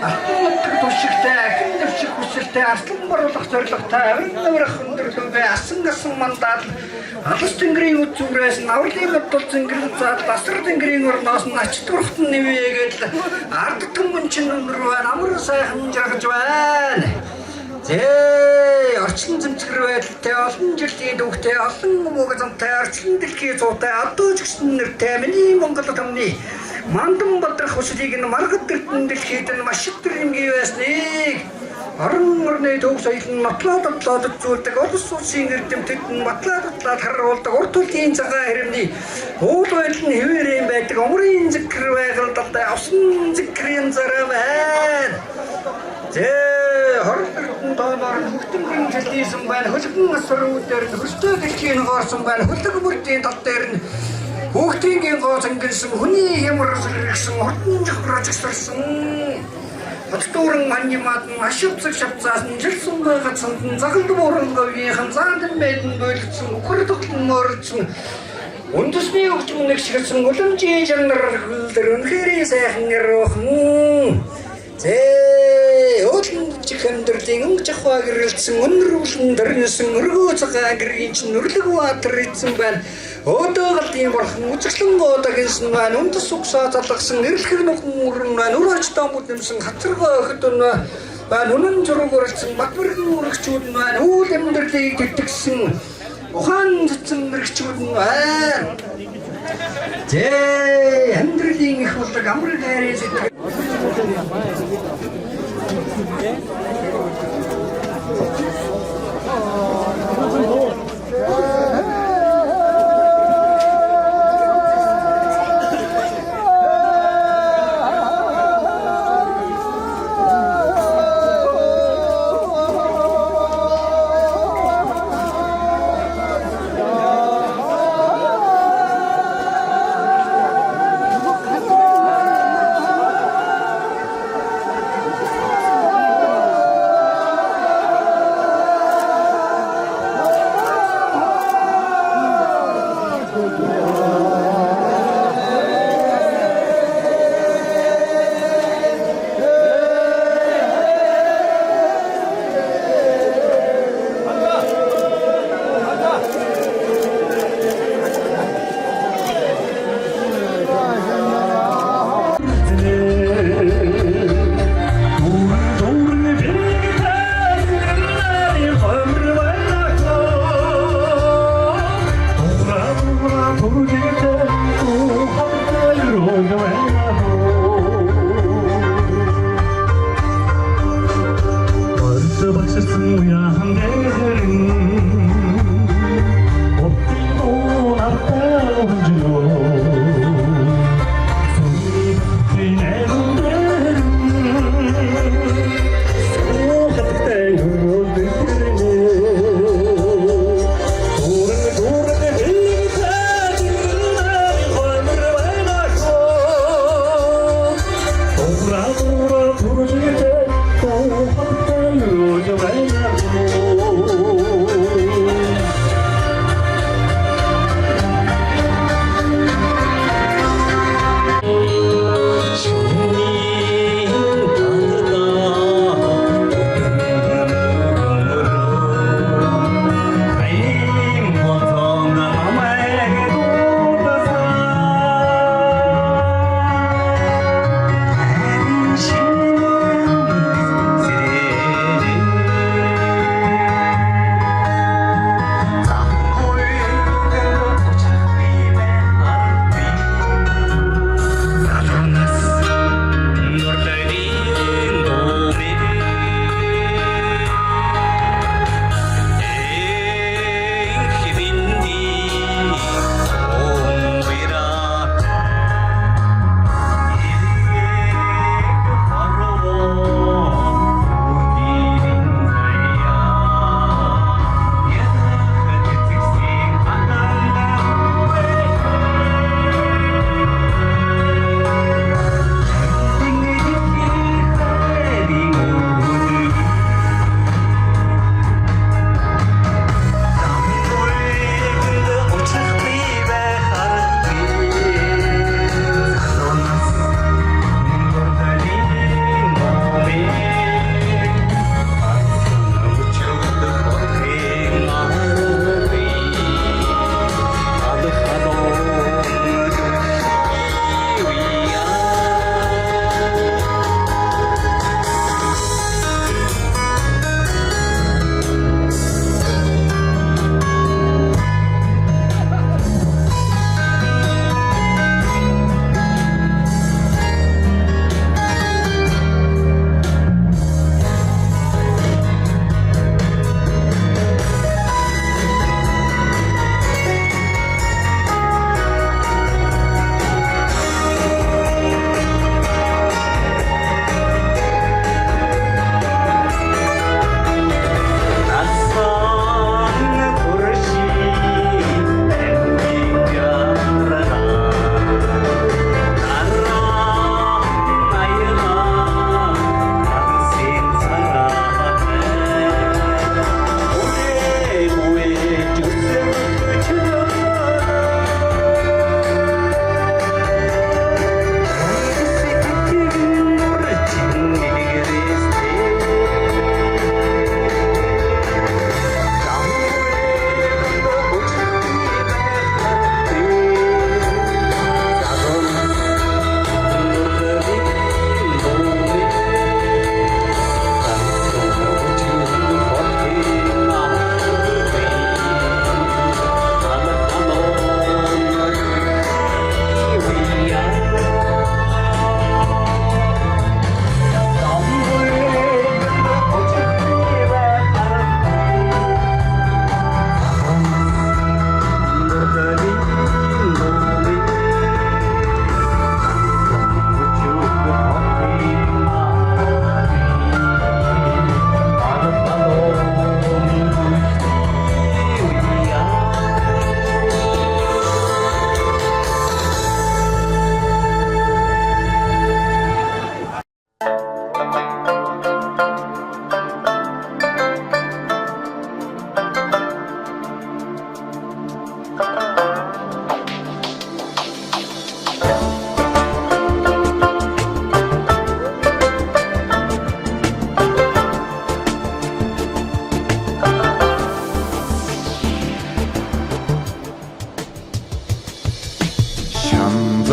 алтан тушигтай ахин дэвших хүсэлтэй арслан боруулах зорилготой авин нурах өндөрлөвөө асан мандаад алс тэнгэрийн үзүүрээс наврлын бодол зингэр заад басар тэнгэрийн орноос нь ач турхтан нэвээгээд ард түмэн чинь өнөрөө амар сайхан жаргаж байна. Зээ орчин зэмчгэр байдалтай олон жилийн дүүхтэй олон мөнгө замтай орчин дэлхий зуутай адууж гисэн нэртэй миний Монгол тамны мандан бодрох хүслийг нь маргад гэртэн дэлхийд нь маш их төрөнгийн байсныг орон орны төв соёл нь матлаад зүйлдэг улс улсын эрдэмтэд нь матлаад харуулдаг урт үлгийн цагаан хэрэмний уул байдал нь хэвээрэн байдаг умрын зэкэр байгальтай авсан зэкрийн зарам байна. Зээ хордон тооноор хөлтөнгөн жилийсэн байна. Хөлгөн асруудаар нь хөстэй дэлхийн гоорсон байна. Хөлөг бүрдийн тал дээр нь хүүхдийн гоос ангилсан хүний хямар сэргсэн хурдан жохрож гисэрсэн. Хотдууран маньямад нь ашивцэг шавцаас нь жилсэн байгацсанд нь загал бууралговийн ханзаандан байдэн бойлгдсан өхөр тоглон морилдсан үндэсний хөгжмөн нэгшгэрсэн уламжийн жанар хөлдөр үнэхээр сайхан нэрвхэн. Зээ өөдөн чих амьдралын өнгө жахаа гэрэлтсэн өнөрүүлэн дөрнөсөн өргөө цагаан гэргийн чинь нүрлэг ватер ийдсэн байна. Өөдөө галын бурхан үзэсгэлэн гоодаг гинсэн байна. Үндэс угсаа залгасан эрлэх нөхөн үрэн байна. Өрөөч таамууд нэмсэн хацаргаа өхөд өнөө байна. Үнэн зураг урагсан Батбэрхэн урагчууд нь байна. Үйл амьдралыг тэтгэсэн ухаан цэцэн мэрэгчүүд нь байна. Зээ амьдралын их болдог амар хайрын сэтгэл.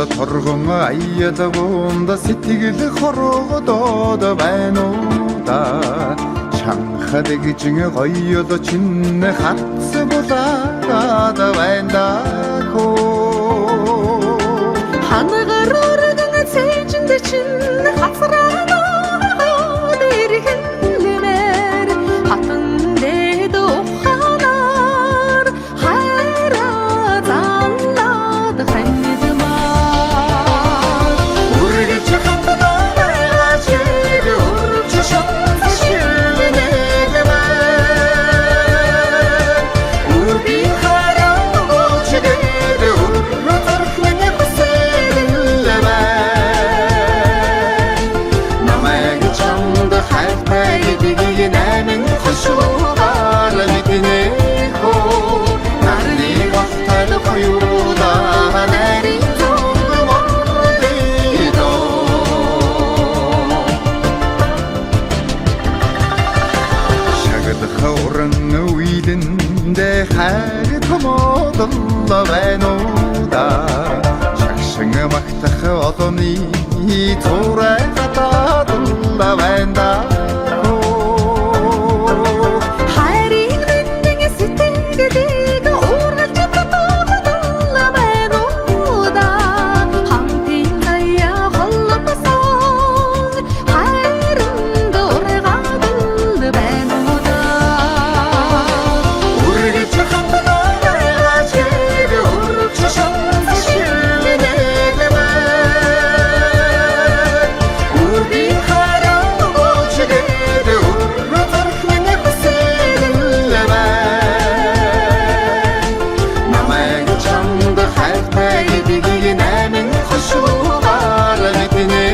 торгон аялгуунд сэтгэл хорогдоод байна уу да шанхад гэж гоёло чин хатс булаад байна да хангаар өргөн цэжинд чин хацраанаа дэрхэнлэмэр хатан дэд уханаар хайраа заллаад хандмаар үргэж хатнаа чиг үрж шат шилнэдмээр үрби хараа гоочдэд үрротэрхнэ хүсэлмээр намайг чамд хайртай гэдгийг нэмэн хошуугаар мэднэ хөө нарны гахтал хоёуда нарийн Хавран үйдэндээ хайр томоодоллоо байна уу да шагшин магтах олонний зурай хатаадоллоо байна да хайрын мэндэн сэтгэлийг уургалж татуулаа байна уу да хамтын заяа холбосон хайрын дургадал байна уу да үргэж хатнаа чиг үрж шат шилнэдмээр үрби хараа гоочдэд үрротэрхнэ хүсэлмээр намайг чамд хайртай гэдгийг нэмэн хошуугаар мэднэ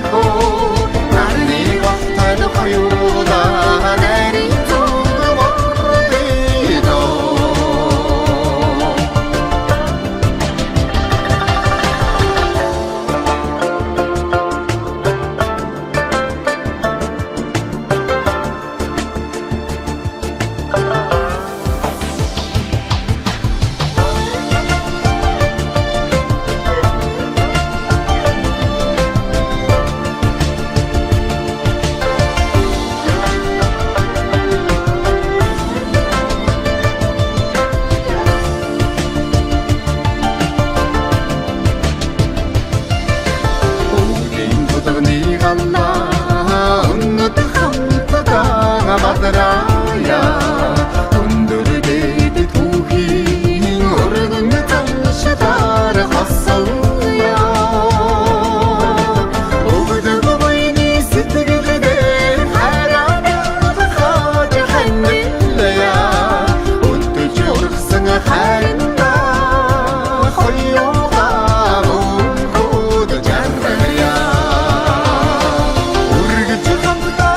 хөө нарны гахтал хоёуда нарийн Madraya Undur dedi tuhin Orgun tanışlar hassalya Oğdu boyni sıtıgıdı Haradı khacı hannillaya Undu çorksın harında Khoyuğa Unkud jarraya Urgıcı kapıda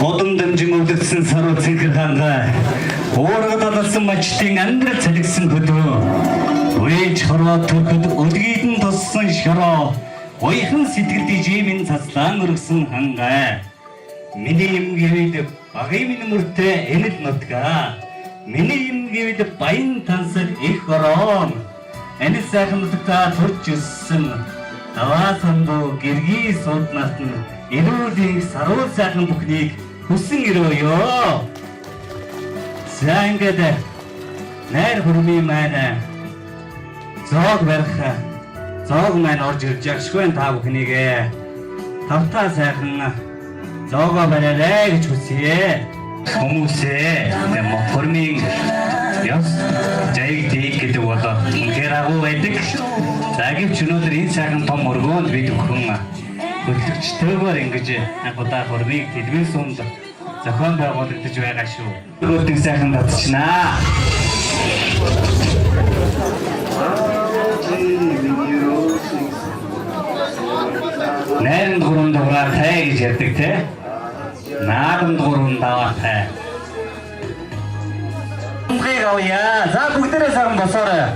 Одон дамжин өвлөгдсөн саруу цэнхэр ханга уургад алсан мачтын амьдрал цалигсан хөдөө үеж хороо төрөхөд өдгийдэн туссан шороо уяхан сэтгэл дижимэн цацлаан өргсөн ханга миний юм гэвэд багын минь мөртөө энэт нутгаа Миний юм гэвэл баян тансаг их орон. Анис сайхан нутагта төрж өссөн. Даваа самбуу гэргий сууднаас нь эрүүлийн саруул сайхан бүхнийг хүсэн ирөөё. За ингээд найр хөрмийн маань зоог барих зоог маань орж ирж агшгүй та бүхнийг тавтаа сайхан зоогоо бариарай гэж хүсье. Хүмүүсээ хөрмийн яс жайг дэг гэдэг бол үнээр агуу байдаг. Загивч өнөөдөр энэ сайхан том өргөөнд бид өхөн хөтлөгчтэйгээр ингэж удаа хөрмийг дэлгэн сумд зохион байгуулагдаж байгаа шүү. Өөртөө сайхан татчихнаа. Найранд гурван дугаар тай гэж ярьдаг те. Наадамд гурван даваа тай. Унгыг авъя. За бүгдээрээ сайхан босоорой.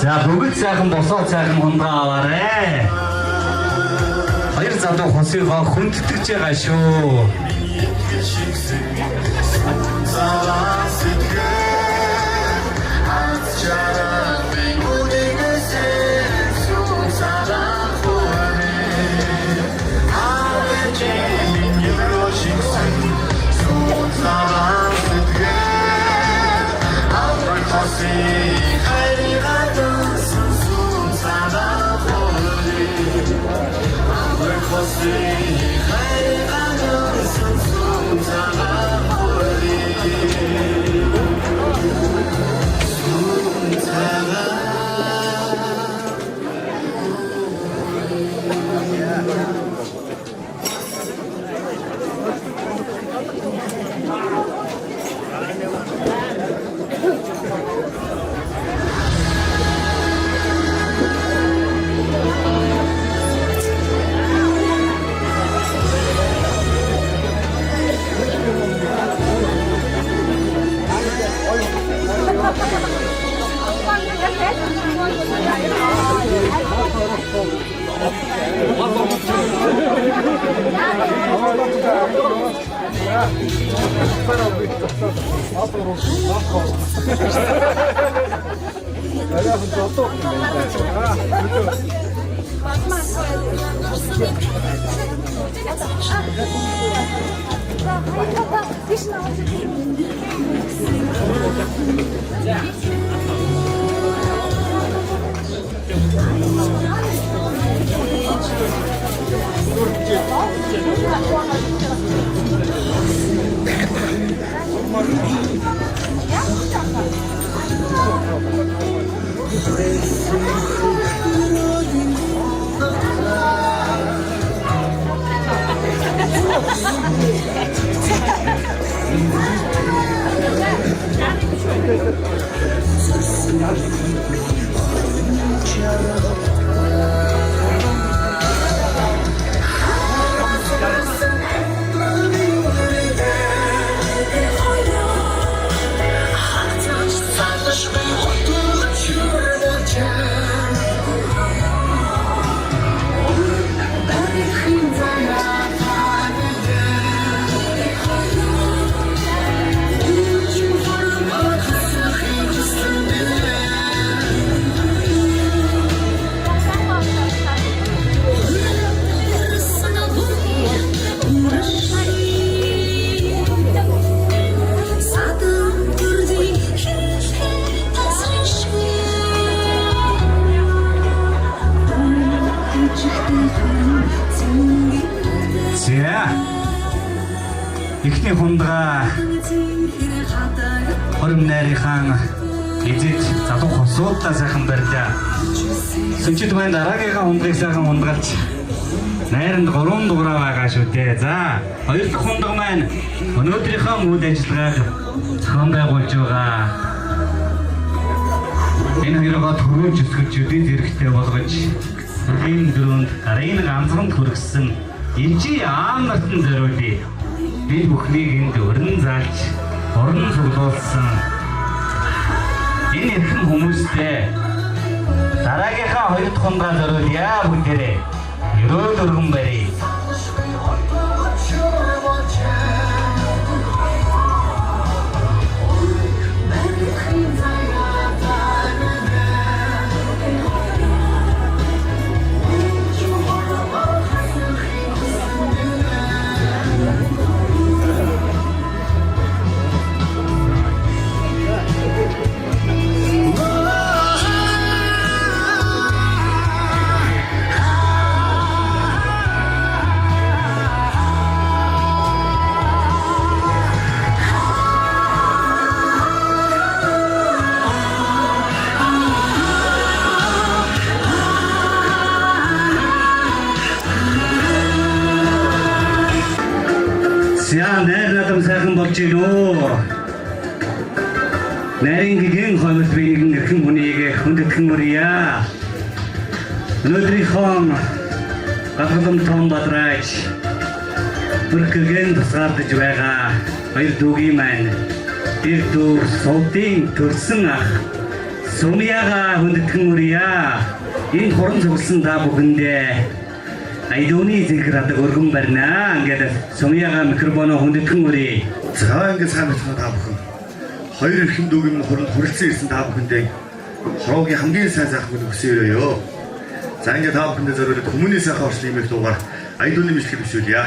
За бүгд сайхан босоод сайхан хундраа аваарэ. Хоёр залуу хосыгоо хүндтгэж байгаа шүү. Ихний хундгаа хорим найрынхаа эзэд залуу хосуудаа сайхан барьлаа. Сүнчид маань дараагийнхаа хундрыг сайхан хунгалж найранд 3 дугаараа байгаа шүү дээ. За, хоёр дахь хундаг маань өнөөдрийнхөө үйл ажиллагааг зохион байгуулж байгаа. Энэ хоёроо төрөөж өсгөж үдийн зэрэгтэй болгож энэ дөрөнд гарын ганцхан хүргэсэн Инжи аам нартан зориулъя. Бид бүхнийг энд өрн заалж, орон цуглуулсан Энэ эрхэм хүмүүстэй дараагийнхаа 2 дахь хундаа зориулъя бүгдээрээ. Ерөөл өргөн барья. Яа найрнадам сайхан болж гинөө. Нарийн гэгэн хоног биеийг эрхэм хүнийг хүндэтгэн мөрья. Өнөөдрийнхөө гахалм том бадраач бүркэгэн тусгаардж байгаа хоёр дүүгийн маань тэр дүү содын төрсөн ах Сумьяга хүндэтгэн мөрья. Энэ хорон цугласан та бүхэндээ Айдууны зинхрадаг өргөн барина. Ингээд Сумьяга микрофоноо хүндэтгэн мөрья. За ингээд сайн байна та бүхэн. Хоёр эрхэм дүүгийн хурал хүрэлцэн ирсэн та бүхэндээ шоугийн хамгийн сайн сайхныг хүсье. За ингээд та бүхэндээ зориулж хүмүүний сайхан орчлын имэх дуугаар Айдууны мэдлэгийг бишүүлье.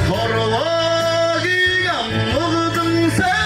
Horvagi am mugdum sa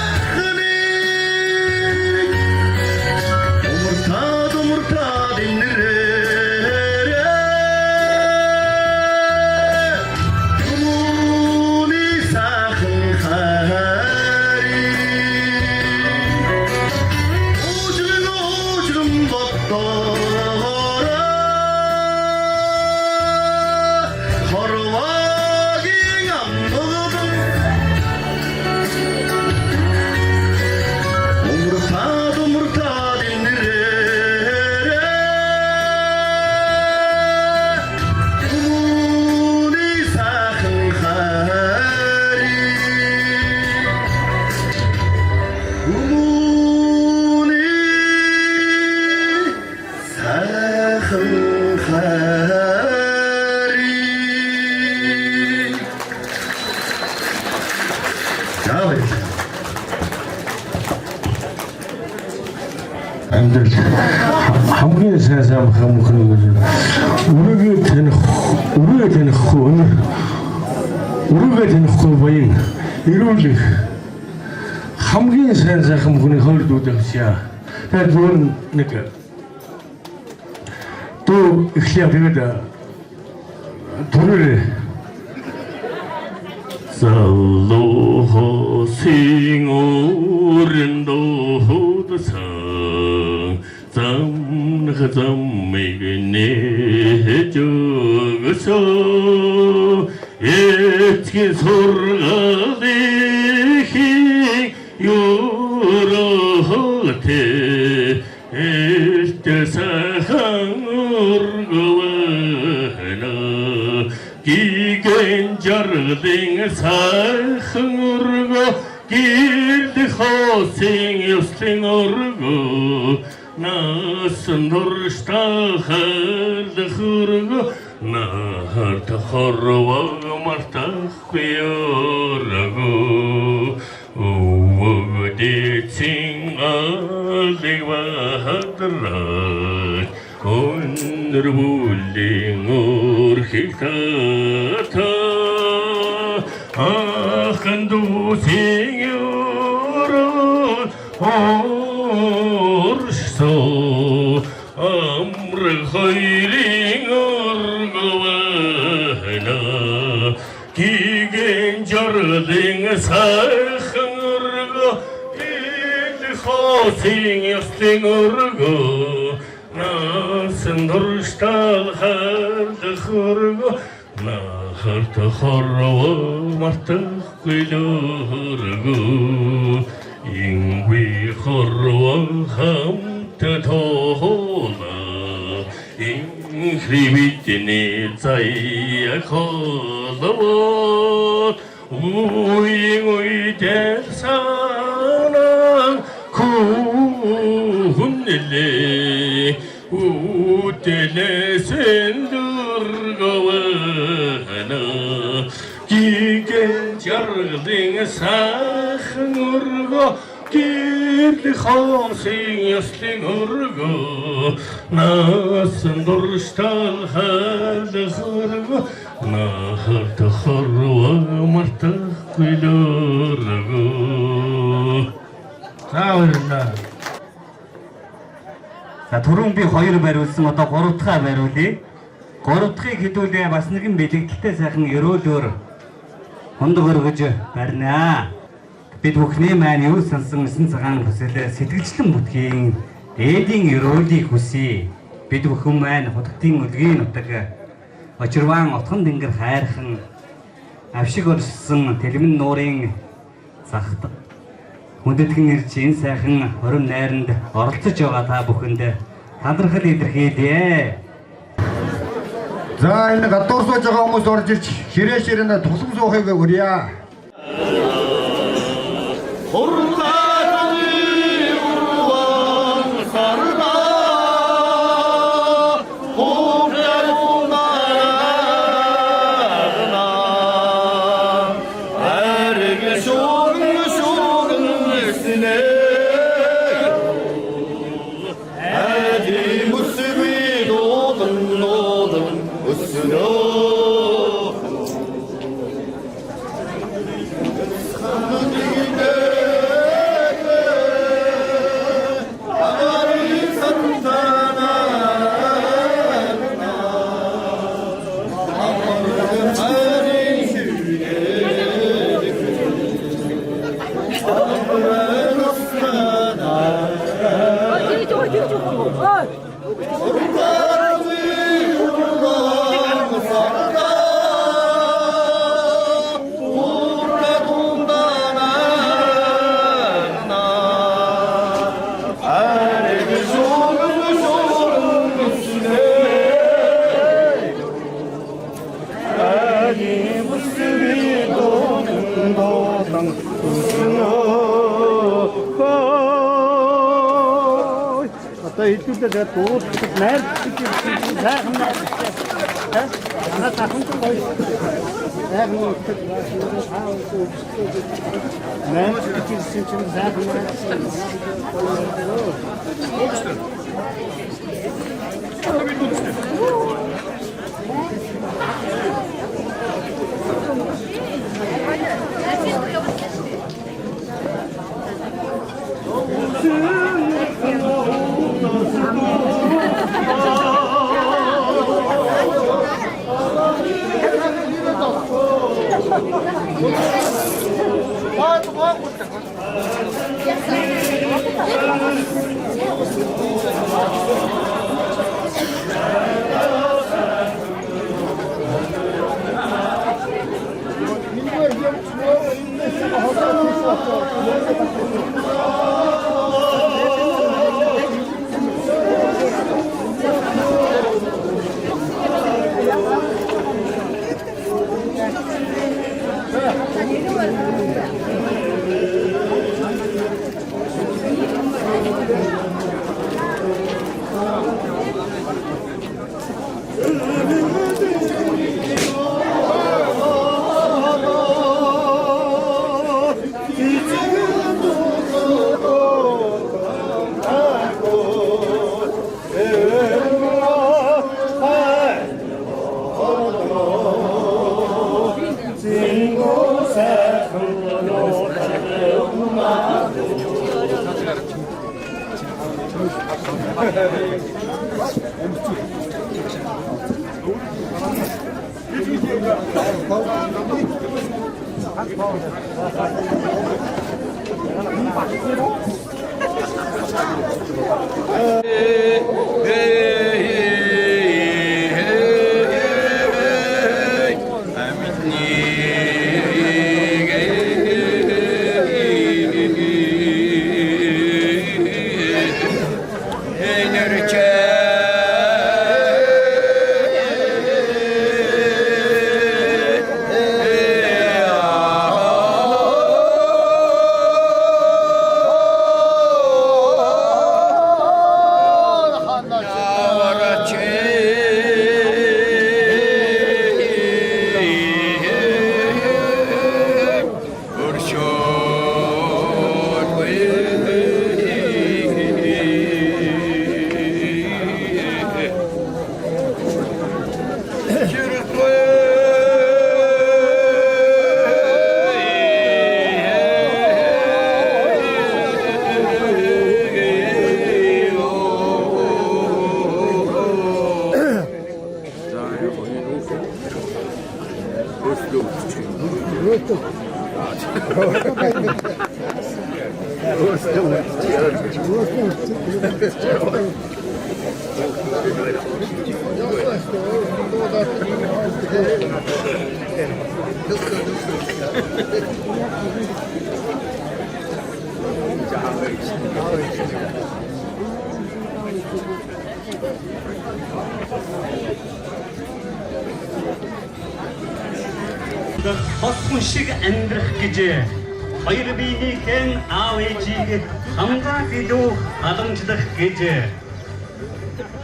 За баярлалаа. Амьдрал хамгийн сайн самхан мөхнөг өрөөгээ танихгүй баян эрүүлэх хамгийн сайн сайхан мөхний хойд дүүдэмсяа. Тэгээд зөв нэг тоо ихлэв тэгээд төрөө Саллоho singorindodasa zamnagzammignejogaso etki sorgalihi yorohote ertesahanurgovana Gigen jarling сайхан өргө гэрд хосин ёслин өргө насан дурштахал хөргө нахарт хорва мартахгүй өргө өвгдэтин алиг бахадраа Өнөр бүлийн өрхитата ахын дүүсийн өрөө оршсо амрын хоёрын өргөвэна гиген жарлын сайхан өргө гэл хосын ёслын өргө Насан дурштал хардхурго нахарт хорво мартахгүй лөргө ингви хорво хамт тоола инхривитни заяхолво уй дерсана хүннэле Утелesen durgovana Gigen jarling sachen urgo Girli khosin yasling urgo Nasen durstal halde urgo Nahart khorwa martaqil urgo Тааварна За түрүүн би 2 бариулсан одоо 3 дахь бариулъя. 3 дахьыг хэдүүлээ бас нэгэн бэлэгдэлтэй сайхан өрөөлөөр хондог өргөж барина. Бид бүхний маань юу сансан эсэн цагаан хүсэлээ сэтгэлжлэн бүтгийн дээдийн өрөөлийг хүсье. Бид бүхэн маань худалдын үлгийн нутаг очирван отхон дэнгэр хайрхан авшиг орсон тэлмэн нуурын захт хүндэтгэн ирж энэ сайхан хорин найранд оролцож байгаа та бүхэнд талархал илэрхийлье. За энэ гадуур сууж байгаа хүмүүс орж ирж ширээ тусам суухыг хүрье. Одоо хэлүүлээ дуул найр сайхан найр. Хэ? Анаа тахын гоё. Хосмон шиг амьдрах гэж хоёр биенийхэн аав ээжийг хамгаалах илүү халамжлах гэж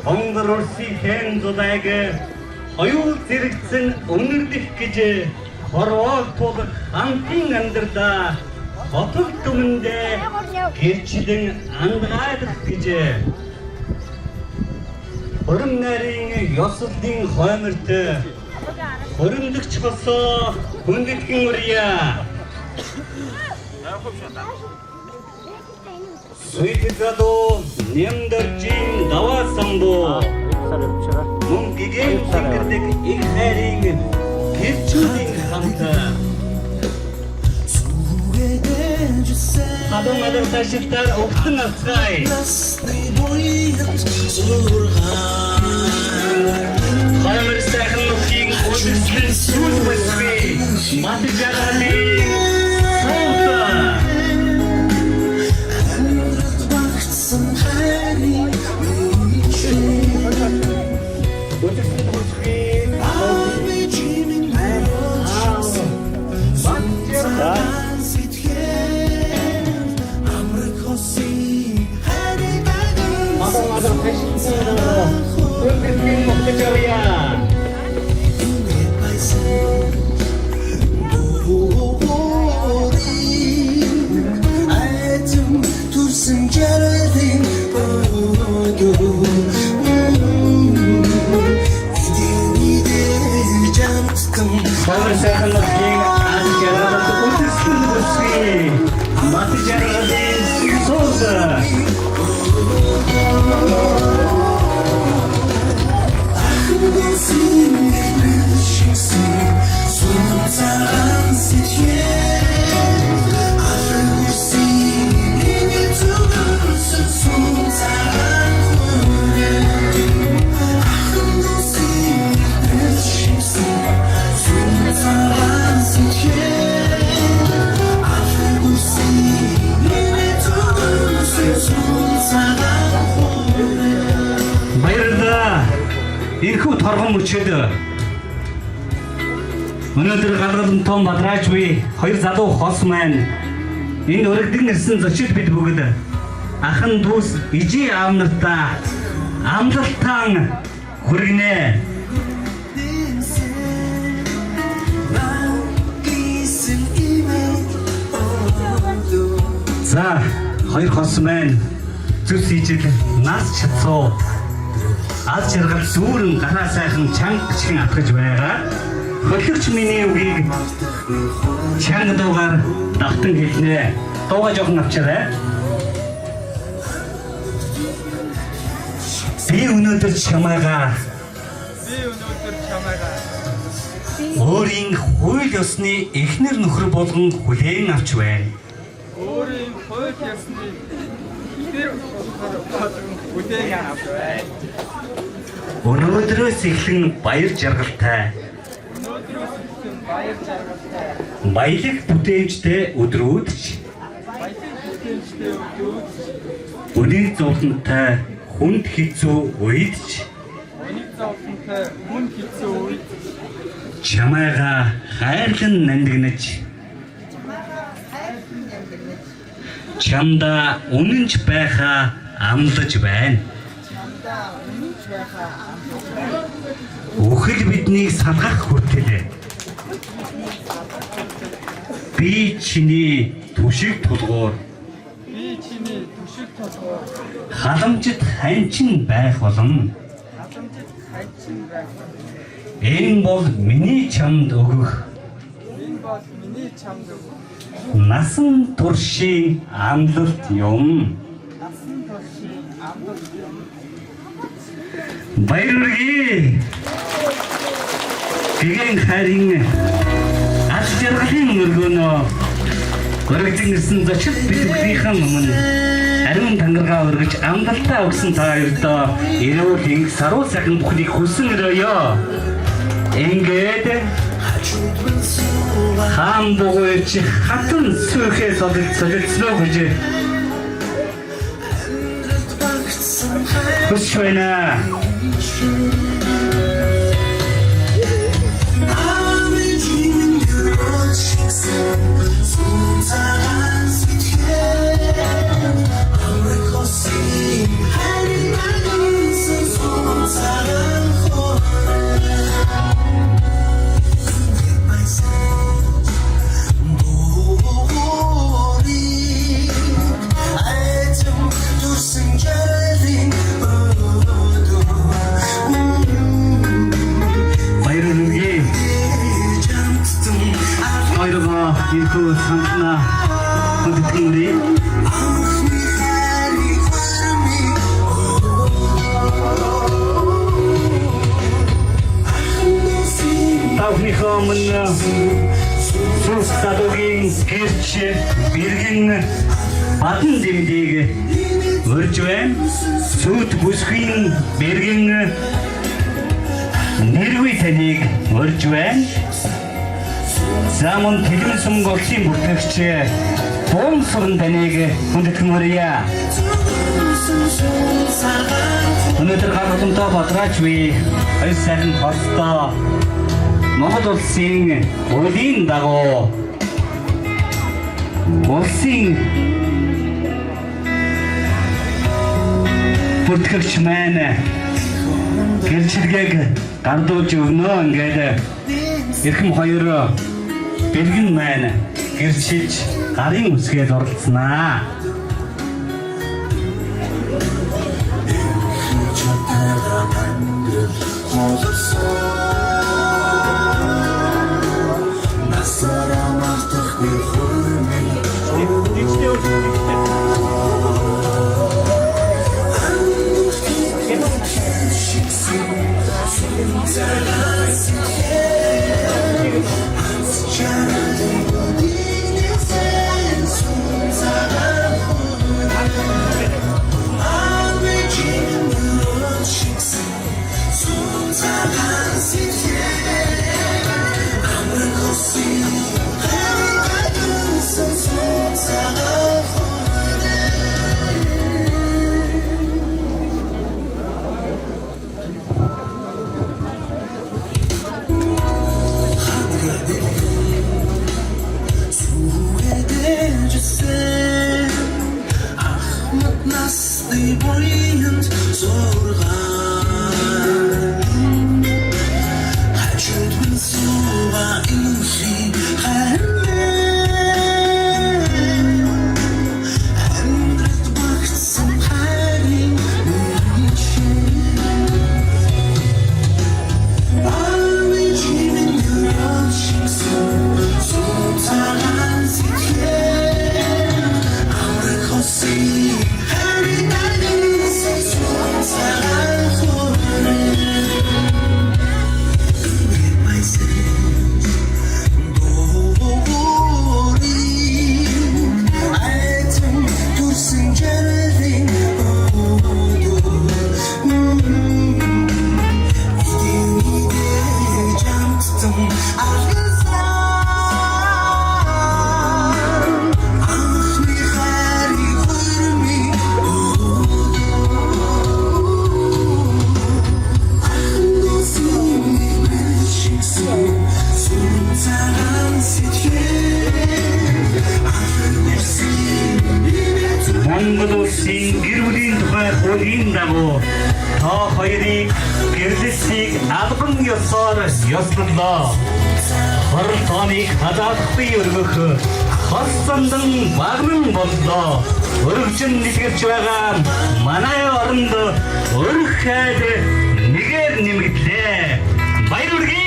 Хонгор Улсын зудаг хоёул зэрэгцэн өнөрлөх гэж хорвоо тулах хамтын амьдралаа хотод түмэндээ гэрчлэн андгаалах гэж Орон нарын ёслолын хойморт Хөрөмдөгч босоо хүндэтгэн урья. Суйтэзадо нэмдэржин даваасамбо. Мөн гэгэн тэнгэрдэг их хайрын гэрчүүдийн хамта. Хадам адар ташилтар өгтөн авцгай. Хоймор сайхан нөхийг өдөрсгэн сүүл бүсгүй. Маты жарганы суулта. Өдөрсгэн бүсгүй. Мадам ташилтар Өдөрсгэн бүсгүй. сайхан нутгийн аз жаргалд үлдсэн бүсгүй мат жаргалын сууд баярлалаа. Энэхүү торгон мөчөд өнөөдөр галгалан том бадраач буй хоёр залуу хос маань энэ өргөдөн ирсэн зочид бид бүгд ахан дүүс ижи аав нартаа амлалтан хүргэнэ. За хоёр хос маань зүс ижил нас чадсуу аз жаргал дүүрэн гараа сайхан чанга гिचхэн атгаж байгаа. Хөлөгч миний үгийг чанга дуугаар давтан хэлнэ. Дуугаа жоохон авчаарай. Би өнөөдөр чамайгаа өөрийн хууль ёсны эхнэр нөхөр болгон хүлээн авч байна. өөрийн хууль ёсны эхнэр нөхөр болгон хүлээн авч байна. Өнөөдрөөс эхлэн баяр жаргалтай. Баялаг бүтээмжтэй өдрүүдч. Үнийн зовлонтой хүнд хэцүү үедч. Чамайгаа хайрлан нандинаж. Чамда үнэнч байхаа амлаж байна. Үхэл биднийг салгах хүртэл би чиний түшиг тулгуур халамжит ханчин байх болон энэ бол миний чамд өгөх насан туршийн амлалт юм. Баярлалаа. Гэгэн харин аз жаргалын өргөнөө өргөжин ирсэн зочид бидгийнхээ өмнө ариун тангараа өргөж амлалтаа өгсөн та хоёртоо эрүүл инг саруу сайхан бүхнийг хүсэн өрөөё. Ингээд хаан дугуйч хатан сүйхээ солилцсноо гэж хүсэж байна. Ирхүү самтна хөдөлгөндөө тавхихоо мөн сустадогийн гэрч бэргэн бадан дэмдэг өрж байна. Сүт бүсгийн бэргэн нэргүй таныг өрж байна. Замун тэлэн сүм голсын бүртгэгч бом суран таныг хүндэтгэмөрье. Өнөөдөр галгалантай бадраач би хоёр сайхан хостоо Монгол улсын хуулийн дагуу улсын бүртгэгч маань гэрчлэгийг гардуулж өгнө. Ингээд эрхэм хоёр бэлгэн маань гэрчилж гарын үсгээд оролцснаа. дагуу та хоёрыг гэрлэлтийг албан ёсоор ёслолоо. 20 тоныг хадгалахгүй өргөх хос зандан багнан боллоо. Өргөжин нэлгэвч байгаа манай оронд өрх хайд нэгээр нэмэгдлээ. Баяр хүргэе.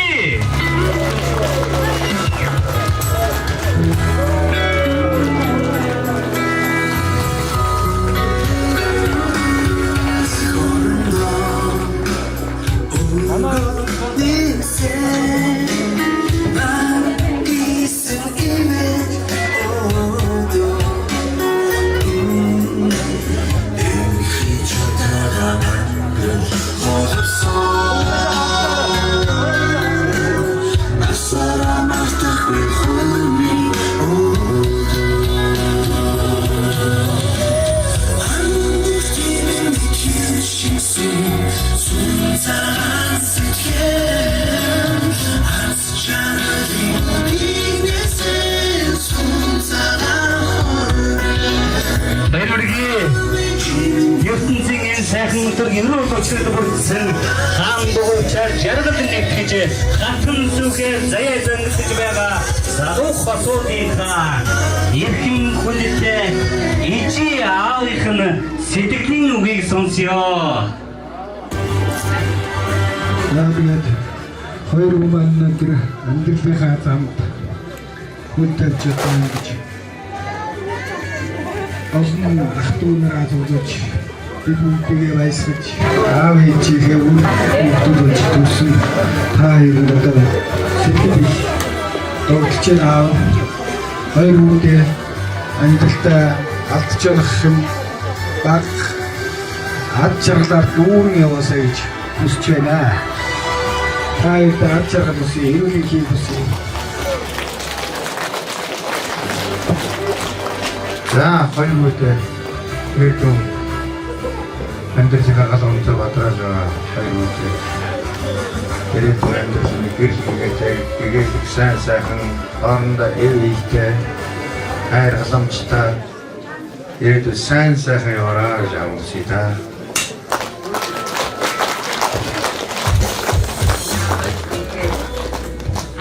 сайхан өдөр ерөө өчрөд бүрдсэн хаан дугуйчаар жаргал нэгтгэж хатан зүгээр заяа зангиж байгаа залуу хосуудын хаан эрхэм хүлэтэ ичи аавынх нь сэтгэлийн үгийг сонсё. Наад хоёр хүмүүс өнөөдөр амьдралынхаа замд хүнд тавьж байгаа гэж олон ах トゥ нараа зөвлөж биднийг баясгаж аав ээжийнхээ үр хүүхдүүд төлсөн та хоёрын одоо сэтгэл догтлж аав хоёр хүүхдээ амьдралтаа алдж явах юм баг ад жаргалаар дүүрэн яваасаа гэж хүсэж байна. Та хоёрт ад жаргал үсээ эрүүл хийх үсээ. За хоёр хүүхдээ ээдэн амьдралынхаа гал онцоо бадраж байгаа хоёр хүүхдээ эрээд амьдралын гэрэл сайн сайхан хоорондоо ээлжтэй хайр халамжтай эрээд сайн сайхан яваарай гэж амсъя та.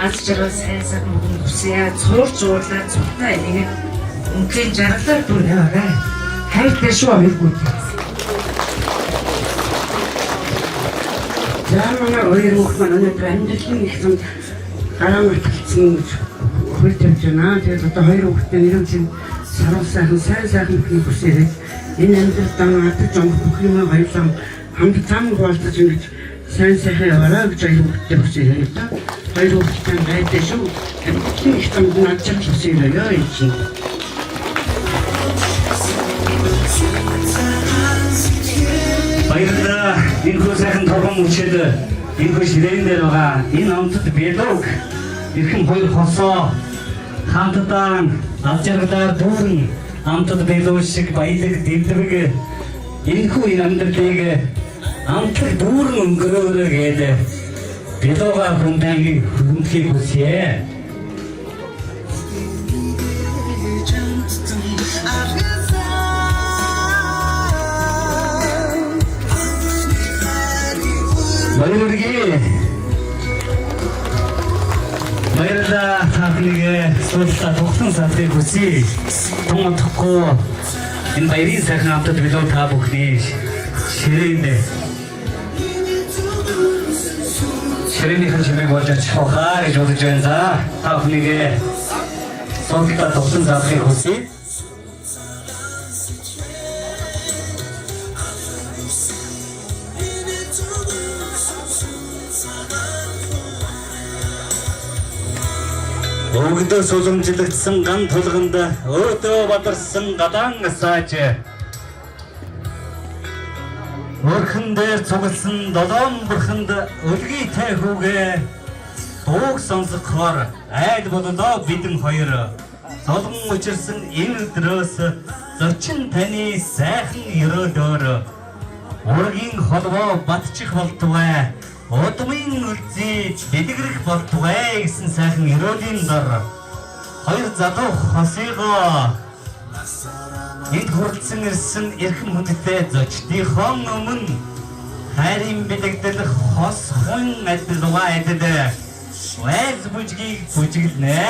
Аз жаргал сайн сайхан хүсье цуур зуурлаа цухтаа энийг үнэн жаргалаар дүрээрээ хайртай шүү amikгүй. Яамаа хоёр хүүхэн өнөөдөр амьдралын их зам гараа мэтэлсэн хөл тавьж байна. Тэгээд одоо хоёр хүүхдээ нэрвэн саруулсан сайн сайхан бүхний хүсээрээ энэ амьдралдаа надад жон бүх юм хоёулаа хамт зам болтож ингэж сайн сайхан яваарай гэж хоёр хүүхдээ хүсээрээ та. Хоёр хүүхдээ хайртай шүү. Амьдралын их зам надад хүсээрээ яа юм. Баярлалаа. Энэ сайхан торгон мөчөд энэ ширээн дээр байгаа энэ амтд бэлэг эрхэм хоёр хосоо хамтдаа ад жаргалаар дүүрэн амтд бэлэг шиг баялаг дэвдрэг энэхүү энэ амьдралыг амтлаг дүүрэн өнгөрөөрэй гэдэг бэлэгээ хүндэгийг хүндхийг хүсье. Баярлалаа таахныг суултаа тогтсон саатыг хүсье. Томтохгүй энэ баярын сайхан амтд билүү та бүхний ширээндээ ширээний хэмжээг болж чухаа гэж бодож байна. За таахныг суултаа тогтсон саатыг хүсье. Өгдөө сулымжлагдсан ган тулганд өөдөө бадарсан гадаан асааж өрхөн дээр цугласан долоон бурханд өлгийтэй хүүгээ дууг сонсохоор айд боллоо бидэн хоёр солон учирсан энэ өдрөөс зочин таны сайхан өрөөлөөр ургийн холбоо батчих болтугай Удмын үлзий бэлгэрэх болтугай гэсэн сайхан өрөөлийн дор хоёр залуу хосыгоо Энд хүрэлцэн ирсэн эрхэм хүндтэй зочдынхон өмнө хайрын бэлэгдэл хос хүн адилгаа эдэд вайз бүжгийг бүжиглэнэ.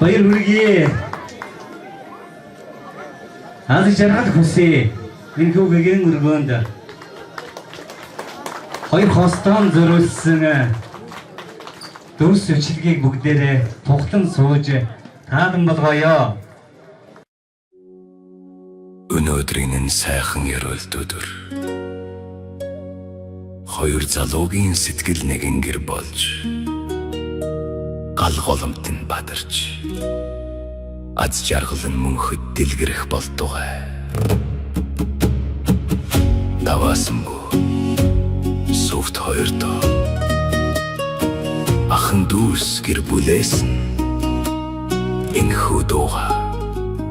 Баяр хүргэе. Аз жаргал хүсье. Энэ хүүгийн өргөөнд хоёр хостон зөрүүлсэн дөрс өчилгийг бүгдээрээ тухтан сууж таадан болгоё. Өнөөдрийн сайхан ёроолт өдөр. Хоёр залуугийн сэтгэл нэгэнгэр болж гал голомтон бадарч аз жаргалан мөнхөд дэлгэрэх болтугай. Даваасангүй сүвт хоёрдоо ахан дүүс гэр бүлээсэн энхүү дууга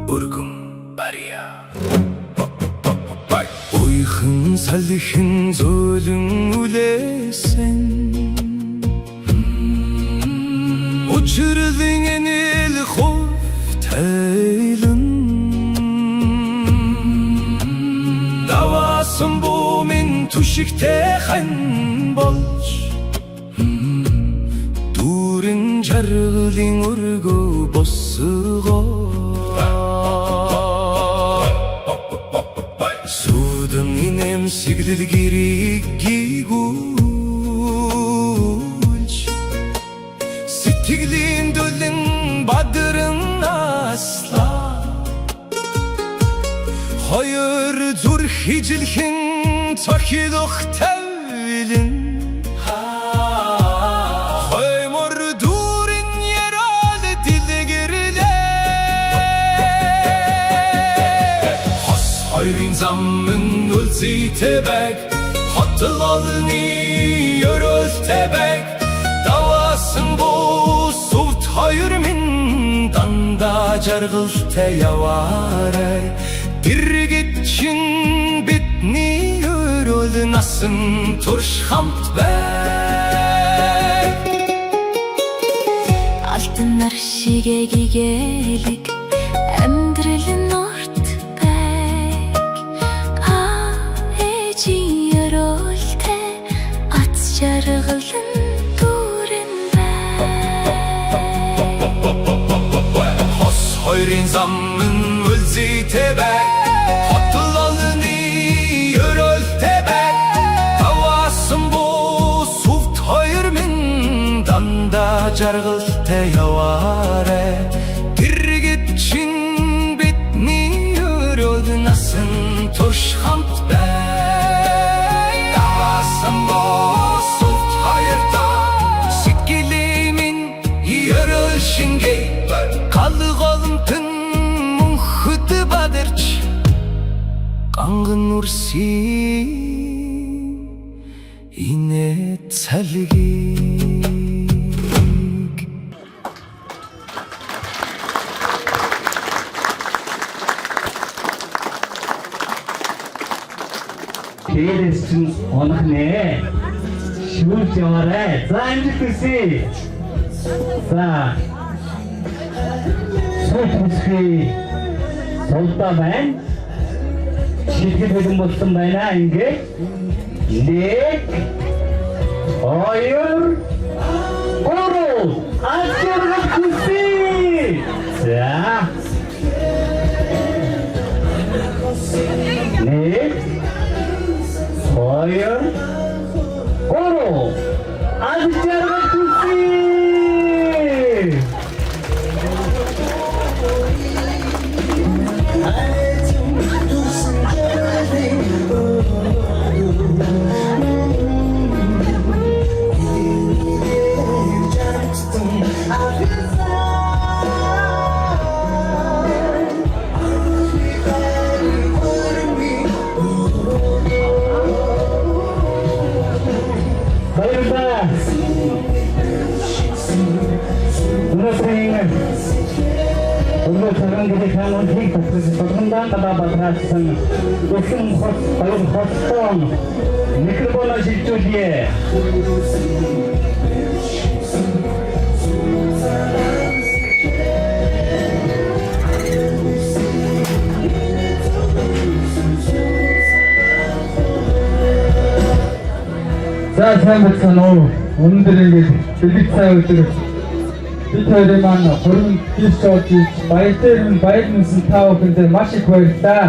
өргөн барья. Уйхан салхин зөөлөн үлээсэн учирлын энэл хувтайлан даваасан бумин түшигтэй хан болж дүүрэн жаргалын өргөө босгоо сүдэн инэм сигдэл гэрийг гүйгүүлж сэтгэлийн дөлөн бадрын асла хоёр зүрх ижилхэн цохилох тавилэн хоймор дүүрэн ярал дэлгэрлээ хос хоёрын замын үлзийтэй байг хотол олны ёроолтой байг даваасан бус сүвт хоёр минь дандаа жаргалтай яваарай дэргэд чин бидний ёроол насан турш хамт бай алтан нар шигэ гэгээлэг амьдрал норт байг ээжийн ёроолтой ац жаргалан дүүрэн бай хос хоёрын замын үлзийтэй байг хотол олны ёроолтой байг даваасан бус сүвт хоёр минь дандаа жаргалтай яваарай дэргэд чин бидний ёроол насан турш хамт бай даваасан бус сүвт хоёрдоо сэтгэлээ минь ёроол шингээ гал голомтон мөнхөд бадарч ганган үрсийн инэ цалгийг хонох нэ. Шүүж яваарай. За амжилт хүсье. За. Сүүхий солдоо байна. Шилдэг бэлэн болсон байна. Ингээд 1 2 3 ажиргах хүсье. За. 1 2 3 ажиргах хүсье. Микрофон шилжүүлье. За сайн байна уу? Өнөөдөр ингээд бэлэг цай өдөр бид хоёрын маань хөрөнгө тийш болж баяр дээр нь баяр нүсэн та бүхэндээ маш их баярлалаа.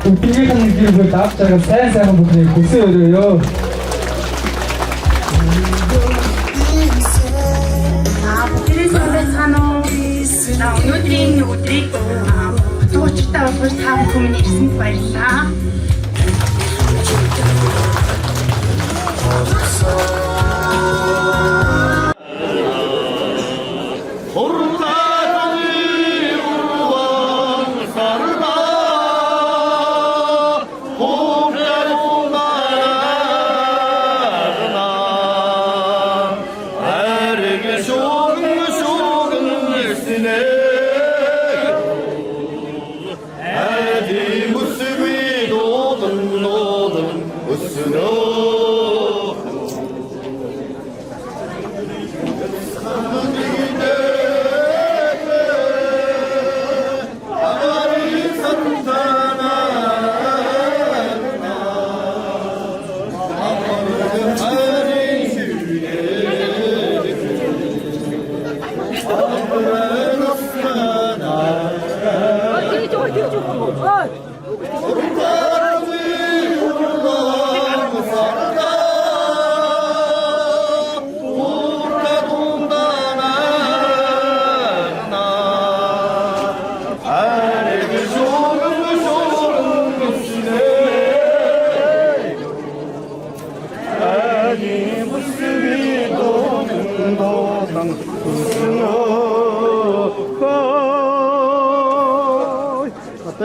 Бүгдийнх нь гэрүүл авч байгаа сайн бүхнийг хүсээ өрөөё. Өнөөдрийн өдрийг туучтай болох та бүхэнд ирсэнд баярлалаа.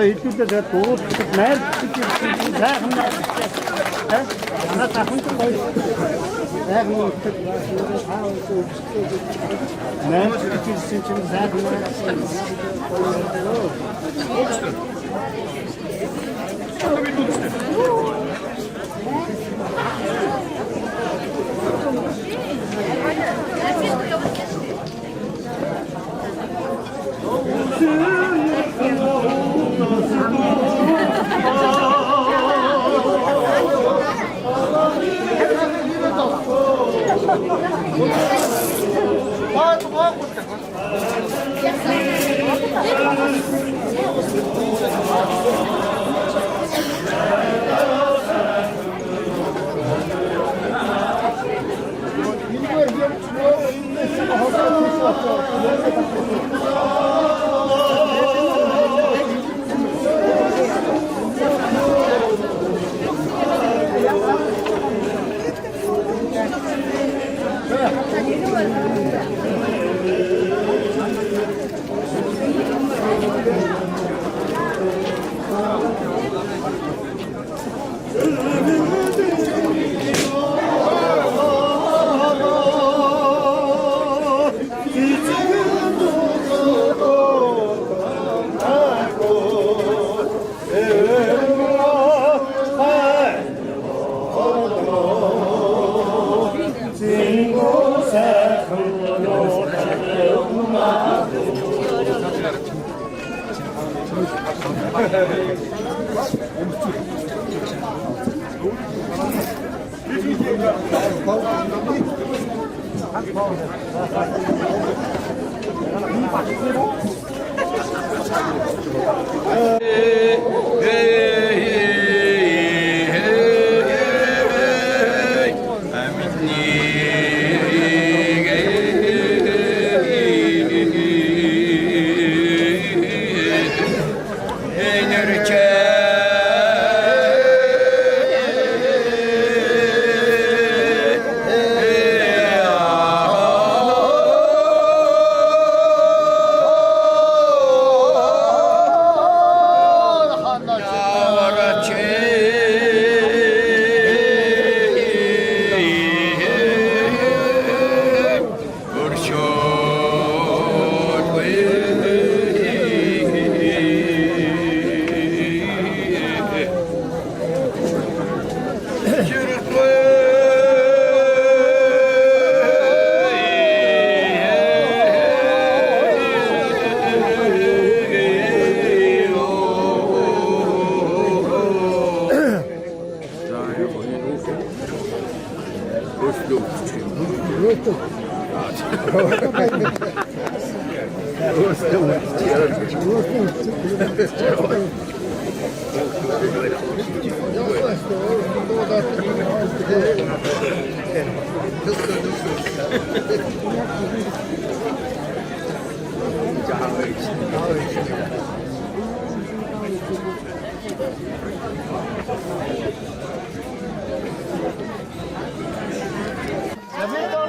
일주일에 또 매일 сайхан надад хүн гоё яг нэг нэмж бичсэн чинь сайхан Америка